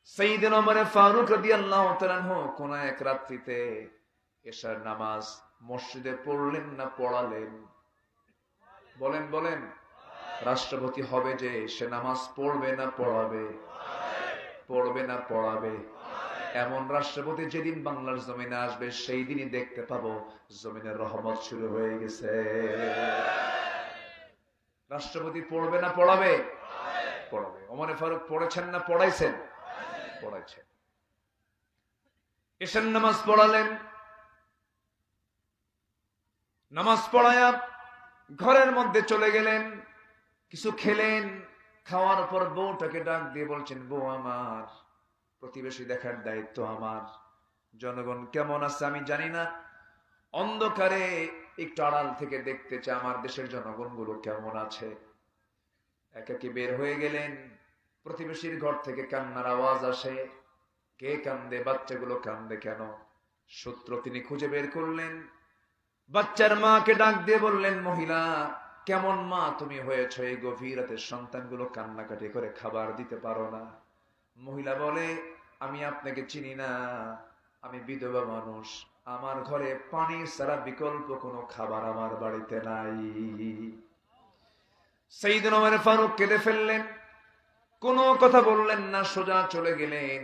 সাইয়েদনা ওমর ফারুক রাদিয়াল্লাহু তাআলা আনহু কোন এক রাত্রিতে এশার নামাজ মসজিদে পড়লেন না পড়ালেন? বলেন বলেন। রাষ্ট্রপতি হবে যে সে নামাজ পড়বে না পড়াবে? পড়বে না পড়াবে? এমন রাষ্ট্রপতি যেদিন বাংলার জমিনে আসবে সেই দিনই দেখতে পাবো জমিনের রহমত শুরু হয়ে গেছে। রাষ্ট্রপতি পড়বে না পড়াবে? পড়াবে। ওমর ফারুক পড়েছেন না পড়াইছেন? পড়াইছেন। এশার নামাজ পড়ালেন। নামাজ পড়ায়া ঘরের মধ্যে চলে গেলেন, কিছু খেলেন। খাওয়ার পর বউটাকে ডাক দিয়ে বলছেন, বউ আমার, প্রতিবেশী দেখার দায়িত্ব আমার। জনগণ কেমন আছে আমি জানি না, অন্ধকারে একটু আড়াল থেকে দেখতে চাই আমার দেশের জনগণ গুলো কেমন আছে। একাকি বের হয়ে গেলেন। প্রতিবেশীর ঘর থেকে কান্নার আওয়াজ আসে। কে কান্দে? বাচ্চাগুলো কান্দে কেন? সূত্র তিনি খুঁজে বের করলেন। বাচ্চার মাকে ডাক দিয়ে বললেন, মহিলা কেমন মা তুমি হয়েছ, এই গভীর রাতে সন্তানগুলো কান্নাকাটি করে খাবার দিতে পারো না? মহিলা বলে, আমি আপনাকে চিনি না, আমি বিধবা মানুষ, আমার ঘরে পানি ছাড়া বিকল্প কোনো খাবার আমার বাড়িতে নাই। সাইয়েদনা ওমর ফারুক কেঁদে ফেললেন, কোনো কথা বললেন না, সোজা চলে গেলেন।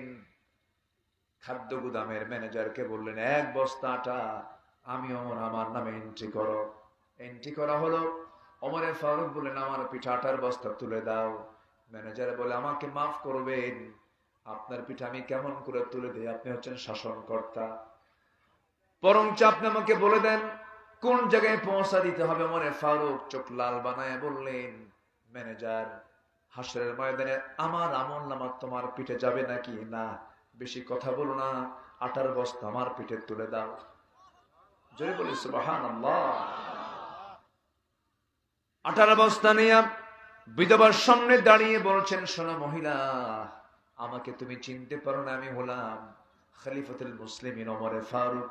খাদ্য গুদামের ম্যানেজারকে বললেন, এক বস্তা আটা আমি ওমর আমার নামে এন্ট্রি করো। এন্ট্রি করা হলো। ওমরে ফারুক বললেন, আমার পিঠে আটার বস্তা তুলে দাও। ম্যানেজার বলে, আমাকে মাফ করবেন, আপনার পিঠে আমি কেমন করে তুলে দিই? আপনি হচ্ছেন শাসনকর্তা, বরঞ্চ আপনি আমাকে বলে দেন কোন জায়গায় পৌঁছা দিতে হবে। ওমরে ফারুক চোখ লাল বানায় বললেন, ম্যানেজার, হাসরের ময়দানে আমার আমলনামা তোমার পিঠে যাবে নাকি? না, বেশি কথা বলো না, আটার বস্তা আমার পিঠে তুলে দাও। জোরে বলি সুবহানাল্লাহ। আটার বস্তা নিয়ে বিধবার সামনে দাঁড়িয়ে বলছেন, শোনো মহিলা, আমাকে তুমি চিনতে পারো না, আমি হলাম খলিফাতুল মুসলিমিন ওমর ফারুক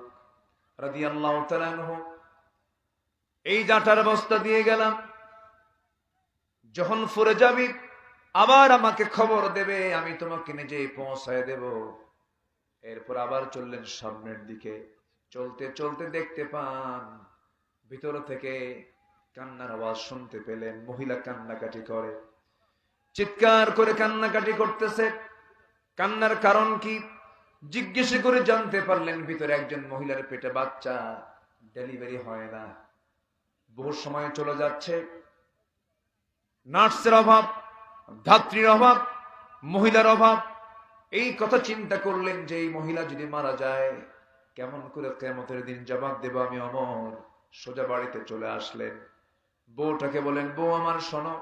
রাদিয়াল্লাহু তাআলা আনহু। এই আটার বস্তা দিয়ে গেলাম, যখন ফুরে যাবি আবার আমাকে খবর দেবে, আমি তোমাকে নিজে পৌঁছায় দেব। এরপর আবার চললেন সামনের দিকে। চলতে চলতে দেখতে পান ভিতর থেকে কান্নার আওয়াজ শুনতে পেলেন। মহিলা কান্নাকাটি করে, চিৎকার করে কান্নাকাটি করতেছে। কান্নার কারণ কি জিজ্ঞেস করে জানতে পারলেন, ভিতরে একজন মহিলার পেটে বাচ্চা, ডেলিভারি হয় না, বহু সময় চলে যাচ্ছে। নার্সের অভাব, ধাত্রীর অভাব, মহিলার অভাব। এই কথা চিন্তা করলেন যে এই মহিলা যদি মারা যায় কেমন করে কিয়ামতের দিন জবাব দেব আমি ওমর। সোজা বাড়িতে চলে আসলেন। বউটাকে বলেন, বউ আমার শোনো,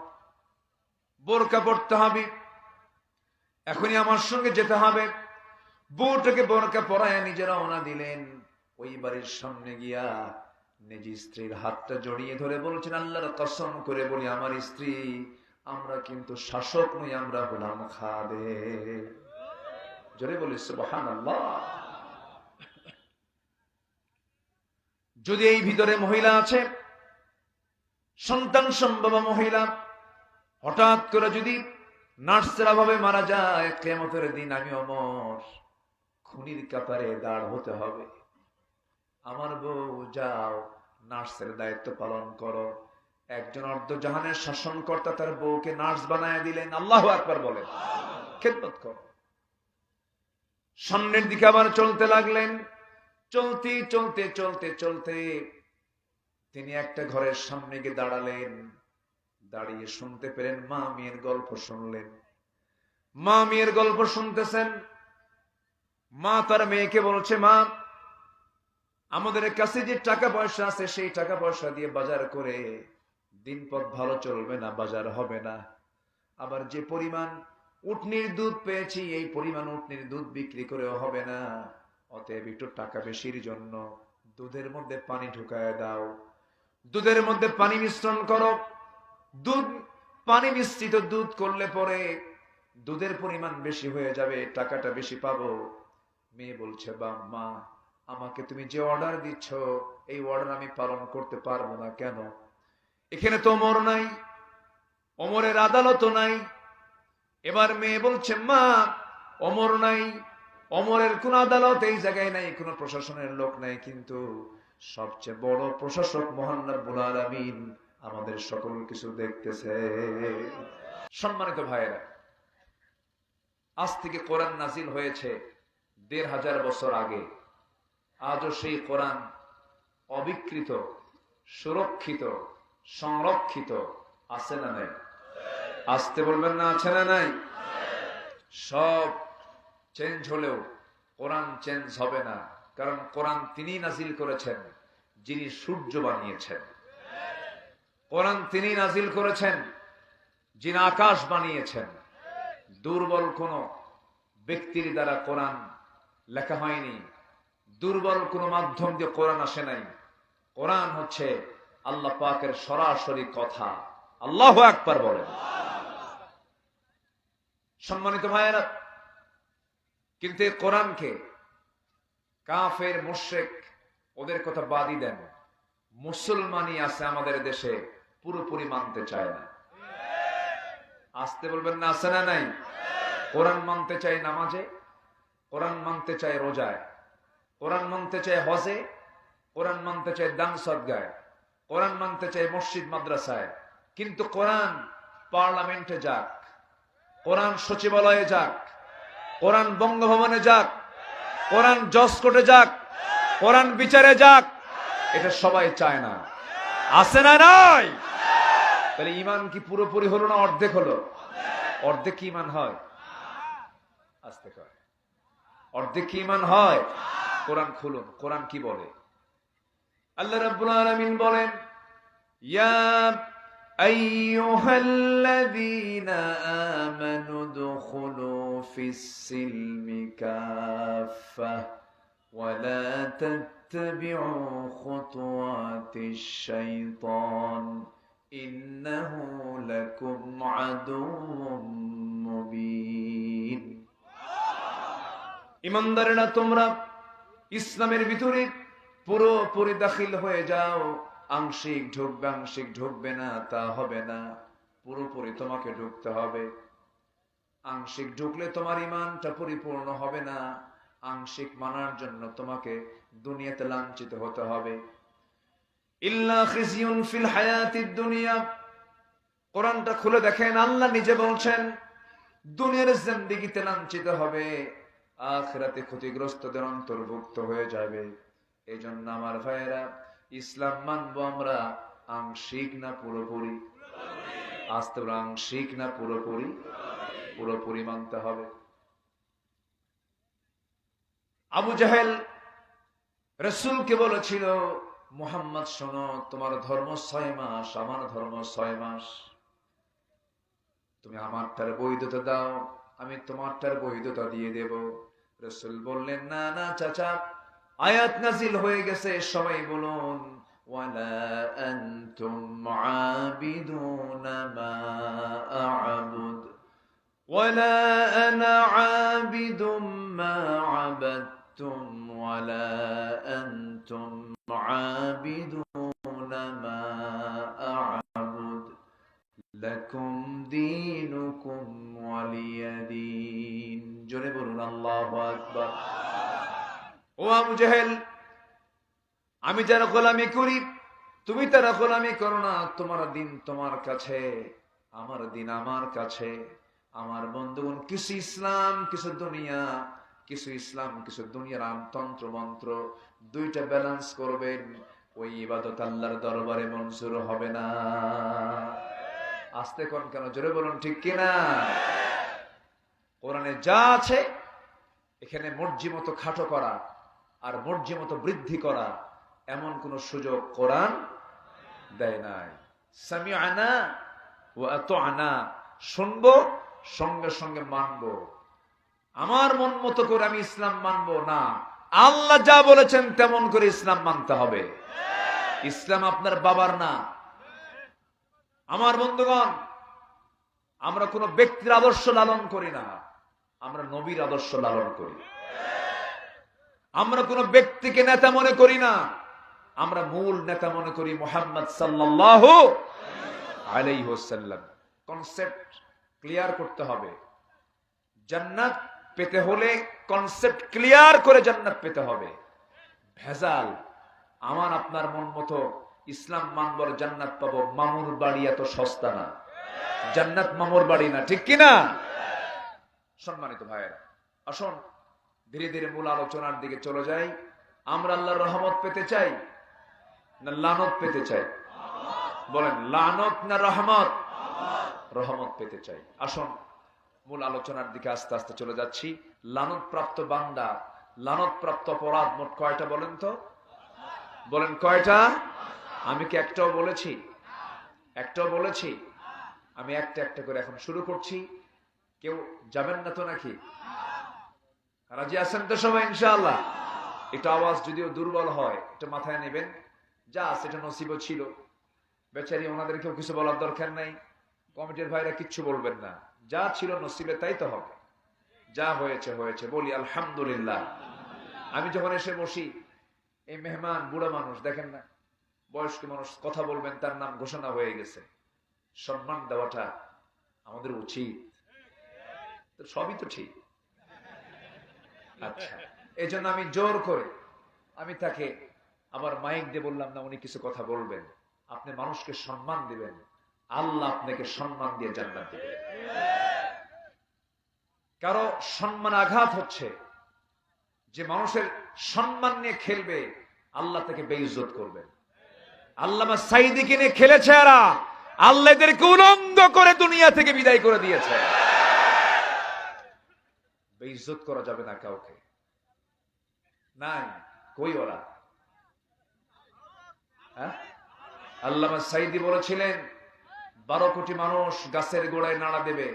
বোরকা পড়তে হবে, এখনই আমার সঙ্গে যেতে হবে। বউটাকে বোরকা পরায় নিজে রওনা দিলেন। ওই বাড়ির সামনে গিয়া নিজ স্ত্রীর হাতটা জড়িয়ে ধরে বলছেন, আল্লাহর কসম করে বলি আমার স্ত্রী, আমরা কিন্তু শাসক নই, আমরা হলাম খাদেম। জোরে বলি সুবহানাল্লাহ। যদি এই ভিতরে মহিলা আছে, সন্তান সম্ভবা মহিলা, হঠাৎ করে যদি নার্সের অভাবে মারা যায়, কিয়ামতের দিন আমি ওমর খুনির কাতারে দাঁড় হতে হবে। আমার বউ, যাও নার্সের দায়িত্ব পালন করো। একজন অর্ধজাহানের শাসনকর্তা তার বউকে নার্স বানায় দিলেন। আল্লাহু আকবার বলেন। খেদমত করো। সামনের দিকে আবার চলতে লাগলেন। চলতে চলতে চলতে চলতে তিনি একটা ঘরের সামনে গিয়ে দাঁড়ালেন। দাঁড়িয়ে শুনতে পেলেন, মা মেয়ের গল্প শুনলেন। মা মেয়ের গল্প শুনতেছেন। মা তার মেয়েকে বলছে, মা আমাদের কাছে যে টাকা পয়সা আছে সেই টাকা পয়সা দিয়ে বাজার করে দিনপথ ভালো চলবে না, বাজার হবে না। আবার যে পরিমাণ উটনির দুধ পেয়েছি এই পরিমাণ উটনির দুধ বিক্রি করেও হবে না। অতএব একটু টাকা বেশির জন্য দুধের মধ্যে পানি ঢুকায় দাও, দুধের মধ্যে পানি মিশ্রণ করো। দুধ পানি মিশ্রিত দুধ করলে পরে দুধের পরিমাণ বেশি হয়ে যাবে, টাকাটা বেশি পাবো। মেয়ে বলছে, বা মা আমাকে তুমি যে অর্ডার দিচ্ছ এই অর্ডার আমি পালন করতে পারবো না। কেন? এখানে তো ওমর নাই, ওমরের আদালতও নাই। এবার মেয়ে বলছে, মা ওমর নাই, ওমরের কোন আদালত এই জায়গায় নাই, কোন প্রশাসনের লোক নাই, কিন্তু সবচেয়ে বড় প্রশাসক মহান রব্বুল আলামিন আমাদের সকল কিছু দেখতেছে। সম্মানিত ভাইয়েরা, আজ থেকে কোরআন নাজিল হয়েছে ১৫০০ বছর আগে। আজও সেই কোরআন অবিকৃত, সুরক্ষিত, সংরক্ষিত আছে না নাই? আসতে বলবেন না, আছে না নাই? সব চেঞ্জ হলেও কোরআন চেঞ্জ হবে না, কারণ কোরআন তিনি নাজিল করেছেন যিনি সূর্য বানিয়েছেন। কোরআন তিনি নাজিল করেছেন যিনি আকাশ বানিয়েছেন। দুর্বল কোন ব্যক্তির দ্বারা কোরআন লেখা হয়নি, দুর্বল কোন মাধ্যম দিয়ে কোরআন আসে নাই। কোরআন হচ্ছে আল্লাহ পাকের সরাসরি কথা। আল্লাহু আকবার বলেন। সম্মানিত ভাইয়েরা, কিন্তু এই কোরআনকে কাফের, মুশরিক ওদের কথা বাদই দেন, মুসলমানই আছে আমাদের দেশে পুরোপুরি মানতে চায় না। আসতে বলবেন না, আছে না নাই? কোরআন মানতে চায় নামাজে, কোরআন মানতে চায় রোজায়, কোরআন মানতে চায় হজে, কোরআন মানতে চায় দান সদগায়, কোরআন মানতে চায় মসজিদ মাদ্রাসায়, কিন্তু কোরআন পার্লামেন্টে যাক, কোরআন সচিবালয়ে যাক, কোরআন বঙ্গভবনে যাক, কোরআন জজ কোর্টে যাক, কোরআন বিচারে যাক, এটা সবাই চায় না। আছে না নাই? তাহলে ঈমান কি পুরোপুরি হলো না অর্ধেক হলো? অর্ধেক কি ঈমান হয়? আস্তে কয়, অর্ধেক কি ঈমান হয়? কোরআন খুলুন, কোরআন কি বলে? আল্লাহ রাব্বুল আলামিন বলেন, ইয়া আইয়ুহাল্লাযীনা আমানু দুখুলু ফিস-সিলমি কাফা ওয়া লা তাত্তাবিউ খুতুওয়াতিশ শাইতান ইন্নাহু লাকুম আদুউম মুবিন। ঈমানদারেরা, তোমরা ইসলামের ভিতরে পুরোপুরি দাখিল হয়ে যাও। আংশিক ঢুকবে, আংশিক ঢুকবে না তা হবে না, পুরোপুরি তোমাকে ঢুকতে হবে। আংশিক ঢুকলে তোমার ঈমানটা পরিপূর্ণ হবে না। আংশিক মানার জন্য তোমাকে দুনিয়াতে লাঞ্ছিত হতে হবে। ইল্লা খিজিয়ুন ফিল হায়াতিদ দুনিয়া। কোরআনটা খুলে দেখেন, আল্লাহ নিজে বলছেন দুনিয়ার জিন্দেগিতে লাঞ্ছিত হবে, আখিরাতে ক্ষতিগ্রস্তদের অন্তর্ভুক্ত হয়ে যাবে। এজন্য আমার ভাইয়েরা, ইসলাম মানবো আমরা আংশিক না পুরোপুরি? আসতে বলো, আংশিক না পুরোপুরি? পুরোপুরি মানতে হবে। আবু জাহেল রাসূলকে বলেছিল, মুহাম্মদ শোনো, তোমার ধর্ম 6 মাস, আমার ধর্ম 6 মাস, তুমি আমারটার বৈধতা দাও, আমি তোমারটার বৈধতা দিয়ে দেব। রাসূল বললেন, না না চাচা, আয়াত নাজিল হয়ে গেছে, সবাই বলুন ওয়ালা আনতুম আবিদুনা মা আ'বুদ ওয়ালা আনা আবিদুম মা আবাদতুম ওয়ালা আনতুম আবিদুনা মা আ'বুদ লাকুম দীনুকুম ওয়ালিয়া দীন। জোরে বলুন আল্লাহু আকবার। ও আবু জাহেল, আমি যারা গোলামি করি তুমি তারা গোলামি করো না। তোমার দিন তোমার কাছে, আমার দিন আমার কাছে। আমার বন্ধুগণ, কিছু ইসলাম কিছু দুনিয়া, কিছু ইসলাম কিছু দুনিয়ার তন্ত্র মন্ত্র, দুইটা ব্যালেন্স করবেন। ওই ইবাদত আল্লাহর দরবারে মঞ্জুর হবে না। আস্তে কোন কেন, জোরে বলুন ঠিক কিনা? কোরআনে যা আছে এখানে মর্জি মতো খাটো করা আর মর্জি মতো বৃদ্ধি করা এমন কোন সুযোগ কোরআন দেয় নাই। সামিআনা ওয়া আতা'না, শুনবো সঙ্গে সঙ্গে মানবো। আমার মন মতো করে আমি ইসলাম মানবো না, আল্লাহ যা বলেছেন তেমন করে ইসলাম মানতে হবে। ইসলাম আপনার বাবার না। আমার বন্ধুগণ, আমরা কোন ব্যক্তির আদর্শ লালন করি না, আমরা নবীর আদর্শ লালন করি। আমরা কোন ব্যক্তিকে নেতা মনে করি না, আমরা মূল নেতা মনে করি মুহাম্মদ সাল্লাল্লাহু আলাইহি ওয়াসাল্লাম। কনসেপ্ট ক্লিয়ার করতে হবে। জান্নাত পেতে হলে কনসেপ্ট ক্লিয়ার করে জান্নাত পেতে হবে। ভেজাল আমার আপনার মন মতো ইসলাম মানবর জান্নাত পাবো, মামুর বাড়ি এত সস্তা না, জান্নাত মামুর বাড়ি না, ঠিক কিনা? সম্মানিত ভাইয়েরা, আসুন ধীরে ধীরে মূল আলোচনার দিকে চলে যাই। আমরা আল্লাহর রহমত পেতে চাই না লানত পেতে চাই? বলেন, লানত না রহমত? রহমত পেতে চাই। আসুন মূল আলোচনার দিকে আস্তে আস্তে চলে যাচ্ছি। লানত প্রাপ্ত বান্দা, লানত প্রাপ্ত অপরাধ মোট কয়টা বলেন তো? বলেন কয়টা? আমি কি একটাও বলেছি? একটাও বলেছি? আমি একটা একটা করে এখন শুরু করছি। কেউ যাবেন না তো নাকি? রাজি আছেন তো সবাই ইনশাআল্লাহ? এটা আওয়াজ যদিও দুর্বল হয় এটা মাথায় নেবেন, যা আছে এটা নসিবও ছিল। বেচারি ওনাদেরকেও কিছু বলার দরকার নাই, কমিটির ভাইরা কিচ্ছু বলবেন না, যা ছিল নসিবে তাই তো হবে, যা হয়েছে হয়েছে, বলি আলহামদুলিল্লাহ। আমি যখন এসে বসি, এই মেহমান বুড়া মানুষ দেখেন না, বয়স্ক মানুষ কথা বলবেন, তার নাম ঘোষণা হয়ে গেছে, সম্মান দেওয়াটা আমাদের উচিত। তো সবই তো ঠিক। আচ্ছা, এই জন্য আমি জোর করে আমি তাকে আবার মাইক দিয়ে বললাম না উনি কিছু কথা বলবেন। আপনি মানুষকে সম্মান দিবেন, আল্লাহ আপনাকে সম্মান দিয়ে জান্নাত দিবেন। কারো সম্মান আঘাত হচ্ছে, যে মানুষের সম্মান নিয়ে খেলবে আল্লাহ তাকে বেইজ্জত করবেন। আল্লামা সাইদিকে নিয়ে খেলেছে এরা, আল্লাহ এদেরকে উলঙ্গ করে দুনিয়া থেকে বিদায় করে দিয়েছে। বেইজ্জত করা যাবে না কাউকে, নাই কই ওরা? আল্লামা সাইদি বলেছিলেন 12 কোটি মানুষ গাছের গোড়ায় নাড়া দেবে,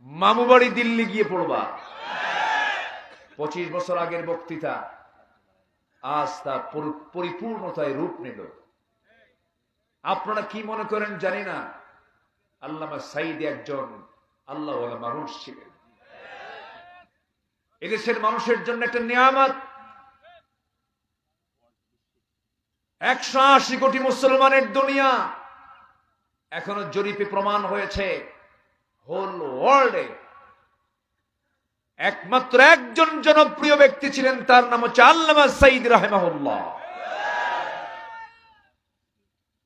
মামু বাড়ি দিল্লি গিয়ে পড়বা। 25 বছর আগের বক্তৃতা আজ তা পরিপূর্ণতায় রূপ নিল। আপনারা কি মনে করেন জানি না, আল্লামা সাইদি একজন আল্লাহওয়ালা মানুষ ছিলেন। এদেশের মানুষের জন্য একটা নিয়ামত। 180 কোটি মুসলমানের দুনিয়া, এখনো জরিপে প্রমাণ হয়েছে হোল ওয়ার্ল্ডে একমাত্র একজন জনপ্রিয় ব্যক্তি ছিলেন, তার নাম হচ্ছে আল্লামা সাইদি রাহিমাহুল্লাহ।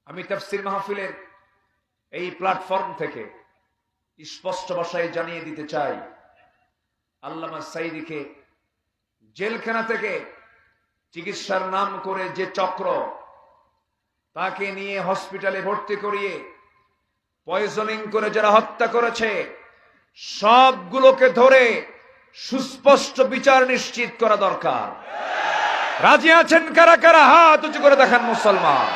আমি তাফসীর মাহফিলের এই প্ল্যাটফর্ম থেকে স্পষ্ট ভাষায় জানিয়ে দিতে চাই, আল্লামা সাইদিকে জেলখানা থেকে চিকিৎসার নাম করে যে চক্র তাকে নিয়ে হসপিটালে ভর্তি করিয়ে পয়জনিং করে যারা হত্যা করেছে, সবগুলোকে ধরে সুস্পষ্ট বিচার নিশ্চিত করা দরকার। রাজি আছেন কারা কারা? হাত উঁচু করে দেখান মুসলমান।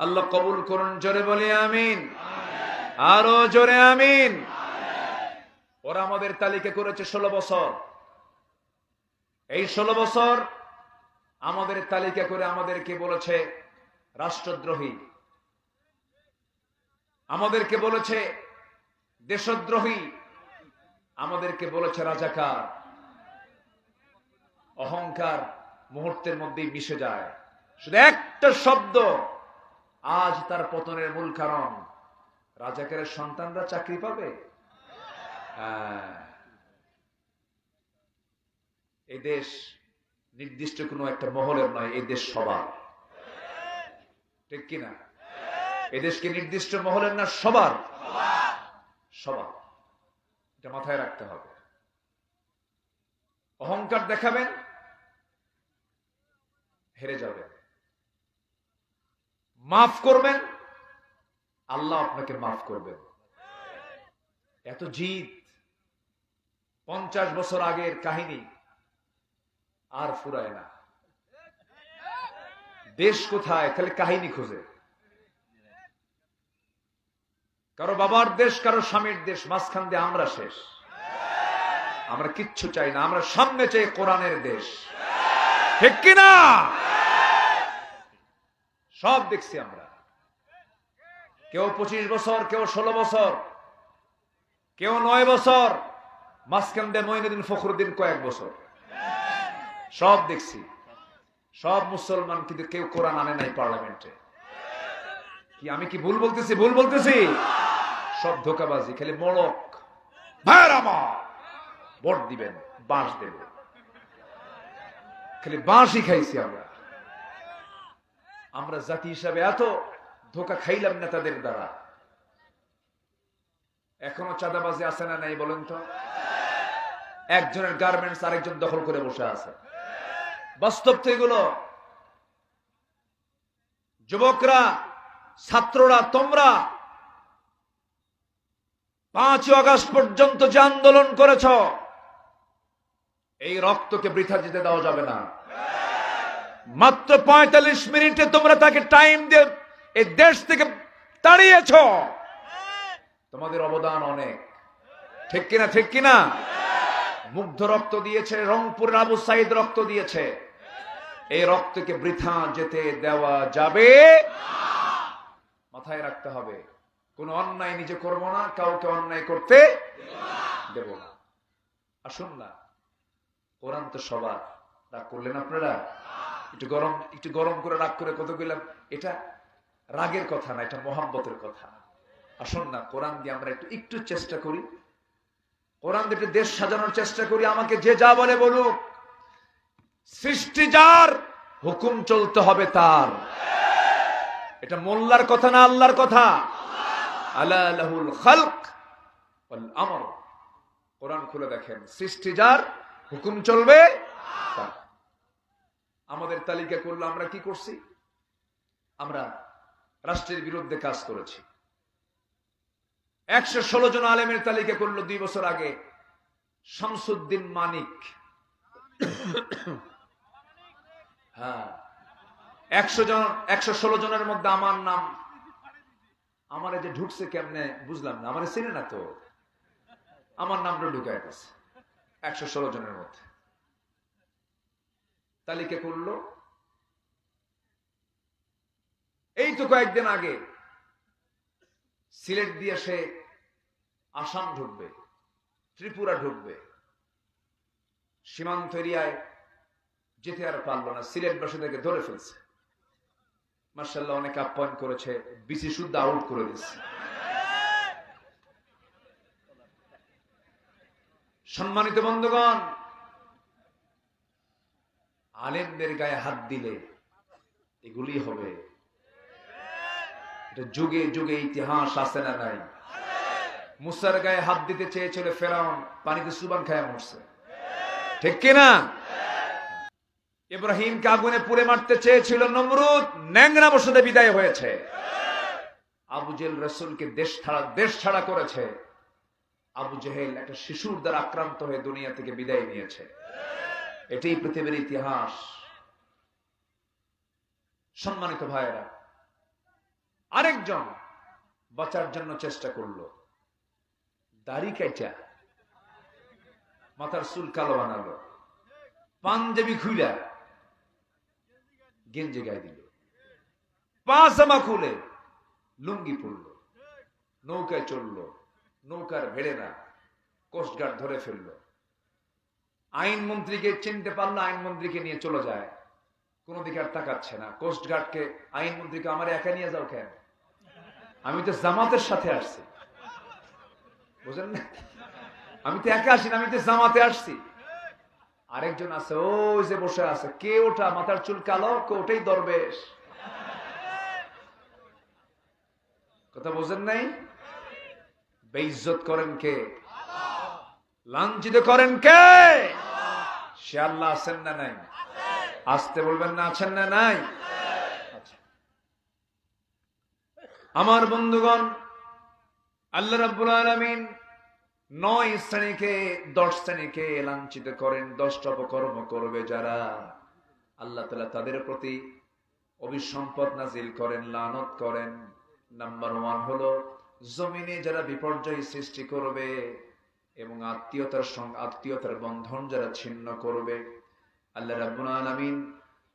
আল্লাহ কবুল করুন, জোরে বলি আমিন, আরো জোরে আমিন। ওরা আমাদের তালিকা করেছে 16 বছর। এই 16 বছর আমাদের তালিকা করে আমাদেরকে বলেছে রাষ্ট্রদ্রোহী, আমাদেরকে বলেছে দেশদ্রোহী, আমাদেরকে বলেছে রাজাকার। অহংকার মুহূর্তের মধ্যেই মিশে যায়। শুধু একটা শব্দ আজ তার পতনের মূল কারণ। রাজাকারের সন্তানরা চাকরি পাবে? এই দেশ নির্দিষ্ট কোনো একটা মহলের নয়, এই দেশ সবার, ঠিক কিনা? এই দেশকে নির্দিষ্ট মহলের না, সবার, সবার। এটা মাথায় রাখতে হবে। অহংকার দেখাবেন, হেরে যাবেন। মাফ করবেন, আল্লাহ আপনাকে মাফ করবেন। এত জিদ, 50 বছর আগের কাহিনী আর ফুরায় না। দেশ কোথায়? খালি কাহিনী খোঁজে। কারো বাবার দেশ, কারো স্বামীর দেশ, মাঝখান দিয়ে আমরা শেষ। আমরা কিচ্ছু চাই না, আমরা সামনে চাই কোরআনের দেশ, ঠিক কিনা? সব দেখছি আমরা। কেউ 25 বছর, কেউ 16 বছর, কেউ 9 বছর, মাঝখান দিয়ে মঈনুদ্দিন ফখরুদ্দিন কয়েক বছর, সব দেখছি। সব মুসলমান, কিন্তু কেউ কোরআন আনে নাই পার্লামেন্টে। কি আমি কি ভুল বলতেছি? ভুল বলতেছি? সব ধোকাবাজি, খালি মড়ক। ভাইয়ের আমার, ভোট দিবেন, বাঁশ দেব, খালি বাঁশই খাইছি আমরা। আমরা জাতি হিসাবে এত ধোকা খাইলাম নেতাদের দ্বারা। এখনো চাঁদাবাজি আছে না নাই বলেন তো? একজনের গার্মেন্টস আরেকজন দখল করে বসে আছে। বাস্তব তো এগুলো। যুবকরা, ছাত্ররা, তোমরা 5 আগস্ট পর্যন্ত যে আন্দোলন করেছ, এই রক্তকে বৃথা যেতে দেওয়া যাবে না। মাত্র 45 মিনিটে তোমরা তাকে টাইম দিয়ে এই দেশ থেকে তাড়িয়েছ। তোমাদের অবদান অনেক, ঠিক কিনা? ঠিক কিনা? মুগ্ধ রক্ত দিয়েছে, রংপুরের আবু সাইদ রক্ত দিয়েছে। এই রক্তকে বৃথা যেতে দেওয়া যাবে মাথায় রাখতে হবে। কোন অন্যায় নিজে করব না, কাউকে অন্যায় করতে দেব না। আসুন না, কোরআন তো সবার। রাগ করলেন আপনারা? একটু গরম করে রাগ করে কত গেলাম। এটা রাগের কথা না, এটা মোহাব্বতের কথা। আসুন না, কোরআন দিয়ে আমরা একটু চেষ্টা করি, কোরআন দিয়ে দেশ সাজানোর চেষ্টা করি। আমাকে যে যা বলে বলুক, সৃষ্টি যার, হুকুম চলতে হবে তার। এটা মোল্লার কথা না, আল্লাহর কথা। আলা লাহুল খালক ওয়াল আমর। কোরআন খুলে দেখেন, সৃষ্টি যার, হুকুম চলবে তার। আমাদের তালিকা করলো, আমরা কি করছি? আমরা রাষ্ট্রের বিরুদ্ধে কাজ করেছি। 116 জন আলেমের তালিকা করলো 2 বছর আগে। শামসুদ্দিন মানিক, হ্যাঁ, 116 জনের মধ্যে আমার নাম। আমার যে ঢুকছে কেমনে বুঝলাম না, আমার চিনে না তো, আমার নামটা ঢুকায় গেছে 116 জনের মধ্যে। তালিকা করলো। এই তো কয়েকদিন আগে সিলেট দিয়ে সে আসাম ঢুকবে, ত্রিপুরা ঢুকবে, সীমান্ত এরিয়ায় যেতে আর পারলো না, সিলেটবাসীদেরকে ধরে ফেলছে। মাশাআল্লাহ, অনেক আপ্যায়ন করেছে, বিসি শুদ্ধ আউট করে দিচ্ছে। সম্মানিত বন্ধুগণ, আলেমদের গায়ে হাত দিলে এগুলি হবে। এটা যুগে যুগে ইতিহাস আছে না নাই? মুসার গায়ে হাত দিতে চেয়েছিল ফেরাউন, পানিতে সুবান খায় মরছে, ঠিক কিনা? ইব্রাহিমকে আগুনে পুড়ে মারতে চেয়েছিল নমরুদ, ন্যাংরা বসতে বিদায় হয়েছে। আবু জেহেল রাসূলকে দেশ ছাড়া করেছে। আবু জেহেল একটা শিশুর দ্বারা আক্রান্ত হয়ে দুনিয়া থেকে বিদায় নিয়েছে। এটাই পৃথিবীর ইতিহাস। সম্মানিত ভাইয়েরা, আরেকজন বাঁচার জন্য চেষ্টা করলো, দাড়ি কাইটা মাথার চুল কালো বানালো, পাঞ্জাবি খুইলা গেঞ্জি গায়ে দিল, পাজামা খুলে লুঙ্গি পরলো, নৌকায় চললো, নৌকার ভেড়ে না, কোস্টগার্ড ধরে ফেললো। আইনমন্ত্রীকে চিনতে পারলো, আইনমন্ত্রীকে নিয়ে চলে যায়, কোনো দিকে আর তাকাচ্ছে না। কোস্টগার্ডকে, আইনমন্ত্রীকে, আমার একা নিয়ে যাও কেন? আমি তো জামাতের সাথে আসছি, বুঝলেন না? আমি তো একা আসি না, আমি তো জামাতে আসছি। আরেকজন আছে, ওই যে বসে আছে, কে ওটা? মাথার চুল কালো, কে ওটাই দরবেশ। কথা বোঝেন নাই? বেইজ্জত করেন কে? লাঞ্ছিত করেন কে? সে আল্লাহ। আছেন না নাই? আসতে বলবেন না, আছেন না নাই? আমার বন্ধুগণ, আল্লাহ রাব্বুল আলামিন 9 শ্রেণীকে, 10 শ্রেণীকে লাঞ্ছিত করেন। 10টা অপকর্ম করবে যারা, আল্লাহ তাআলা তাদের প্রতি অভিসম্পদ নাজিল করেন, লানত করেন। নাম্বার 1 হলো জমিনে যারা বিপর্যয় সৃষ্টি করবে এবং আত্মীয়তার বন্ধন যারা ছিন্ন করবে। আল্লাহ রাব্বুল আলামিন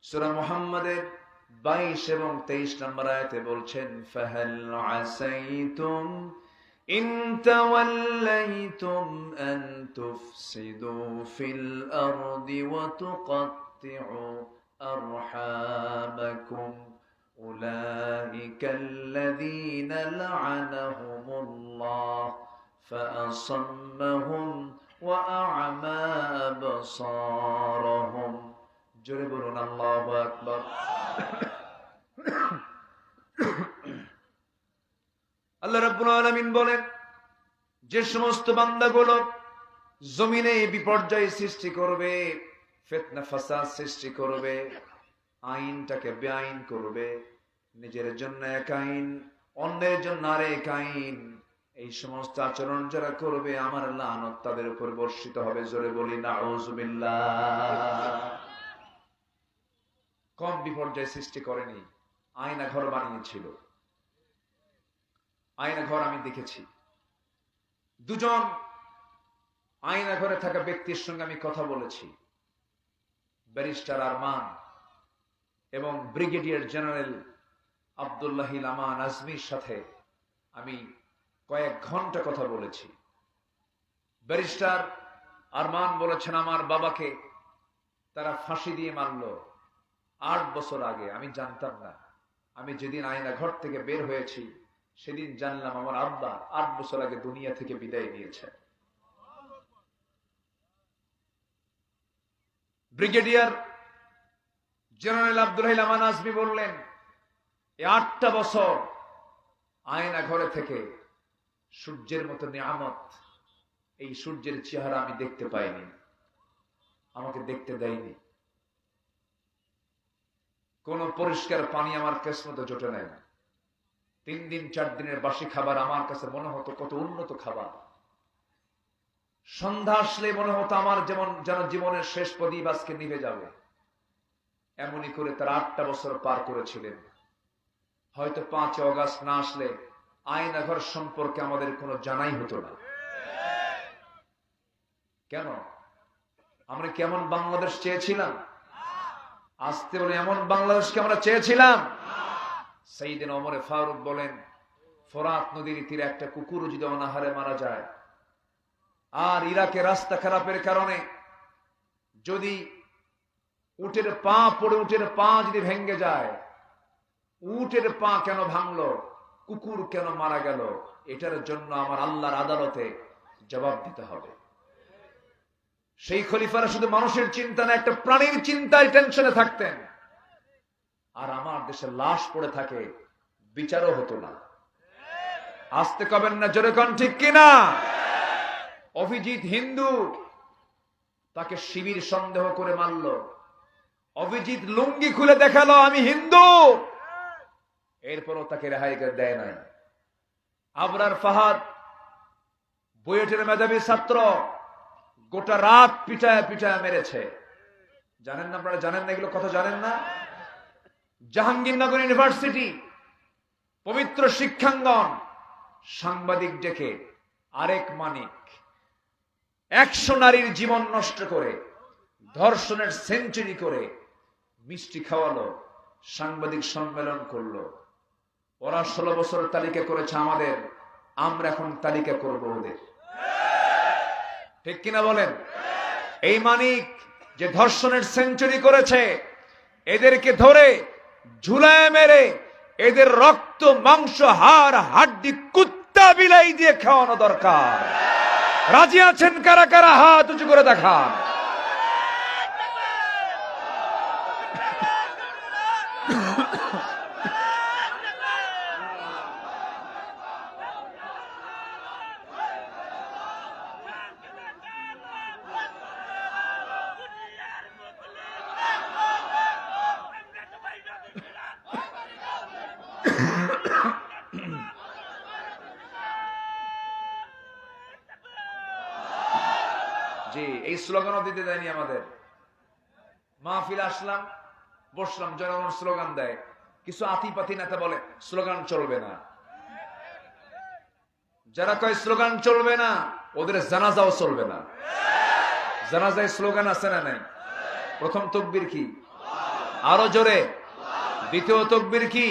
সূরা মুহাম্মাদের 22 এবং 23 নম্বর আয়াতে বলছেন ফাহাল আসাইতুম ইন তাওয়াল্লাইতুম আন তুফসিদু ফিল আরদি ওয়া তুকাত্তিউ আরহামাকুম উলাইকাল্লাযীনা লা'আনাহুমুল্লাহ ফাআসাম্মাহুম ওয়া আ'মা আবসারহুম। জোরে বলুন আল্লাহু আকবার। আল্লাহ রাব্বুল আলামিন বলেন, যে সমস্ত বান্দাগুলো জমিনে বিপর্যয় সৃষ্টি করবে, ফিতনা ফাসাদ সৃষ্টি করবে, আইনটাকে বেআইন করবে, নিজের জন্য এক আইন, অন্যের জন্য আরেক আইন, এই সমস্ত আচরণ যারা করবে আমার লানত তাদের উপর বর্ষিত হবে। জোরে বলি নাউযুবিল্লাহ। কম বিপর্যয় সৃষ্টি করেনি, আয়না ঘর বানিয়েছিল। আয়না ঘর আমি দেখেছি। দুজন আয়না ঘরে থাকা ব্যক্তির সঙ্গে আমি কথা বলেছি, ব্যারিস্টার আরমান এবং ব্রিগেডিয়ার জেনারেল আব্দুল্লাহিল আমান আজমির সাথে আমি কয়েক ঘন্টা কথা বলেছি। ব্যারিস্টার আরমান বলেছেন, আমার বাবাকে তারা ফাঁসি দিয়ে মারল 8 বছর আগে। আমি জানতাম না। আমি যেদিন আয়না ঘর থেকে বের হয়েছি সেদিন জানলাম আমার আব্বা 8 বছর আগে দুনিয়া থেকে বিদায় নিয়েছে। ব্রিগেডিয়ার জেনারেল আব্দুল আমান আজমি বললেন, এই 8টা বছর আয়না ঘরে থেকে সূর্যের মতো নিয়ামত, এই সূর্যের চেহারা আমি দেখতে পাইনি, আমাকে দেখতে দেয়নি। কোন পরিষ্কার পানি আমার কিসমতে জোটে নাই। 3 দিন 4 দিনের বাসি খাবার আমার কাছে মনে হতো কত উন্নত খাবার। সন্ধ্যা আসলে মনে হতো আমার যেন জীবনের শেষ প্রদীপ আজকে নিভে যাবে। এমনই করে তারা 8টা বছর পার করেছিলেন। হয়তো 5 অগাস্ট না আসলে আয়নাঘর সম্পর্কে আমাদের কোনো জানাই হতো না। কেন? আমরা কেমন বাংলাদেশ চেয়েছিলাম? আসতে বলে এমন বাংলাদেশকে আমরা চেয়েছিলাম? সাইয়েদনা ওমর ফারুক বলেন, ফোরাত নদীর তীরে একটা কুকুর যদি অনাহারে মারা যায়, আর ইরাকে রাস্তা খারাপের কারণে যদি উটের পা পড়ে উটের পা যদি ভেঙে যায়, উটের পা কেন ভাঙলো, কুকুর কেন মারা গেল, এটার জন্য আমার আল্লাহর আদালতে জবাব দিতে হবে। সেই খলিফারা শুধু মানুষের চিন্তা না, একটা প্রাণীর চিন্তায় টেনশনে থাকতেন। আর আমার দেশে লাশ পড়ে থাকে, বিচারও হতো না। আসতে কবেন না, জোরে কোন ঠিক কিনা? অভিজিৎ হিন্দু, তাকে শিবির সন্দেহ করে মারল। অভিজিৎ লুঙ্গি খুলে দেখালো আমি হিন্দু, এরপরও তাকে রেহাই দেয় নাই। আবরার ফাহাদ বুয়েটের মেধাবী ছাত্র, গোটা রাত পিটায় পিটায় মেরেছে। জানেন না আপনারা? জানেন না এগুলো কথা? জানেন না? জাহাঙ্গীরনগর ইউনিভার্সিটি পবিত্র শিক্ষাঙ্গন, সাংবাদিক ডেকে আরেক মানিক 100 নারীর জীবন নষ্ট করে, ধর্ষণের সেঞ্চুরি করে মিষ্টি খাওয়ালো, সাংবাদিক সম্মেলন করলো। ওরা 16 বছর তালিকা করেছে আমাদের, আমরা এখন তালিকা করব ওদের। ঠিক কিনা বলেন? এই মানিক যে ধর্ষণের সেঞ্চুরি করেছে, এদেরকে ধরে ঝুলায় মেরে এদের রক্ত মাংস হাড় হাড্ডি কুত্তা বিলাই দিয়ে খাওয়ানো দরকার। রাজি আছেন কারা কারা? হাত উঁচু করে দেখান। জি, এই স্লোগানও দিতে দেয়নি আমাদের। মাহফিল আসলাম, বসলাম, জনগণ স্লোগান দেয়, কিছু আতিপাতি নেতা বলে স্লোগান চলবে না। যারা কয় স্লোগান চলবে না, ওদের জানাজাও চলবে না। জানাজায় স্লোগান আছে না নাই? প্রথম তাকবীর কি? আরো জোরে দ্বিতীয় তাকবীর কি?